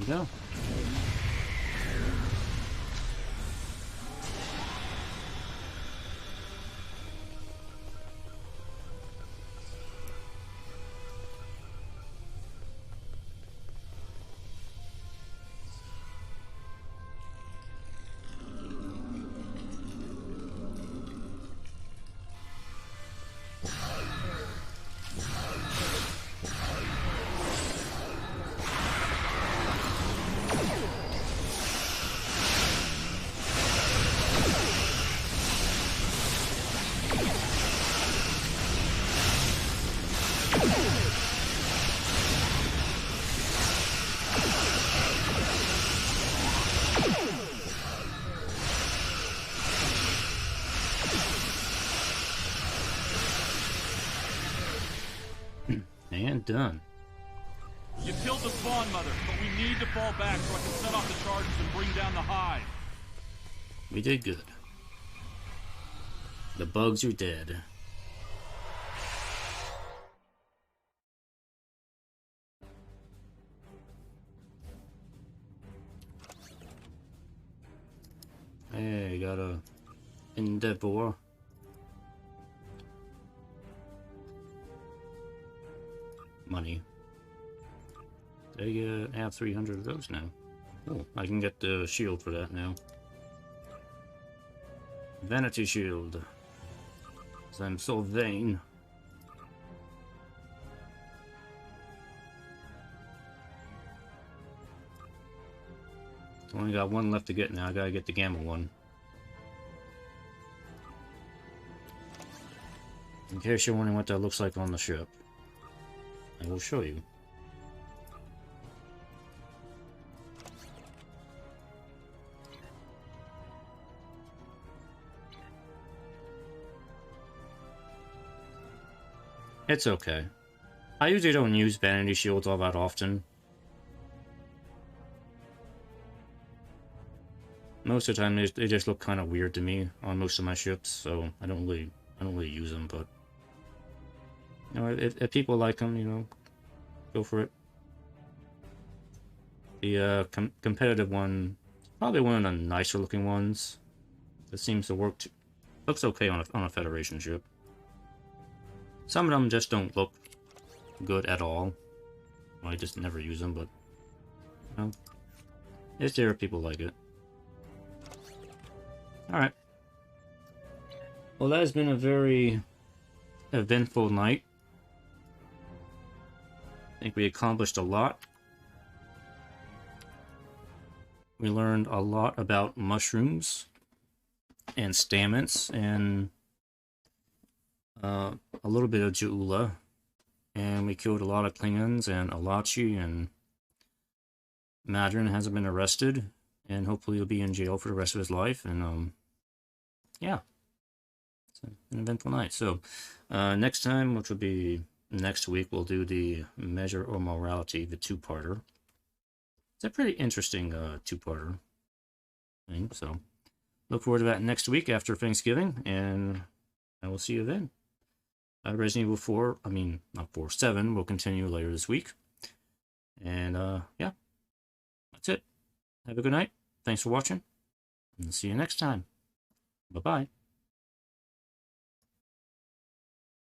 No. And done. You killed the spawn mother, but we need to fall back so I can set off the charges and bring down the hive. We did good. The bugs are dead. Hey, got a endeavor. Money. They have 300 of those now. Oh, I can get the shield for that now. Vanity shield. 'Cause I'm so vain. Only got one left to get now. I gotta get the gamma one. In case you're wondering what that looks like on the ship, I will show you. It's okay. I usually don't use vanity shields all that often. Most of the time, they just look kind of weird to me on most of my ships, so I don't really use them. But you know, if people like them, you know, go for it. The competitive one, probably one of the nicer looking ones. It seems to work. Looks okay on a Federation ship. Some of them just don't look good at all. I just never use them, but you know, it's there if people like it. Alright. Well, that has been a very eventful night. I think we accomplished a lot. We learned a lot about mushrooms and stamens and a little bit of Jaula. And we killed a lot of Klingons and Alachi, and Madron hasn't been arrested, and hopefully he'll be in jail for the rest of his life. And yeah, it's an eventful night. So next time, which will be next week, we'll do the Measure or Morality, the two-parter. It's a pretty interesting two-parter thing. So look forward to that next week after Thanksgiving, and I will see you then. Resident Evil 4, I mean, not 4, 7 will continue later this week. And, yeah, that's it. Have a good night. Thanks for watching, and see you next time. Bye-bye.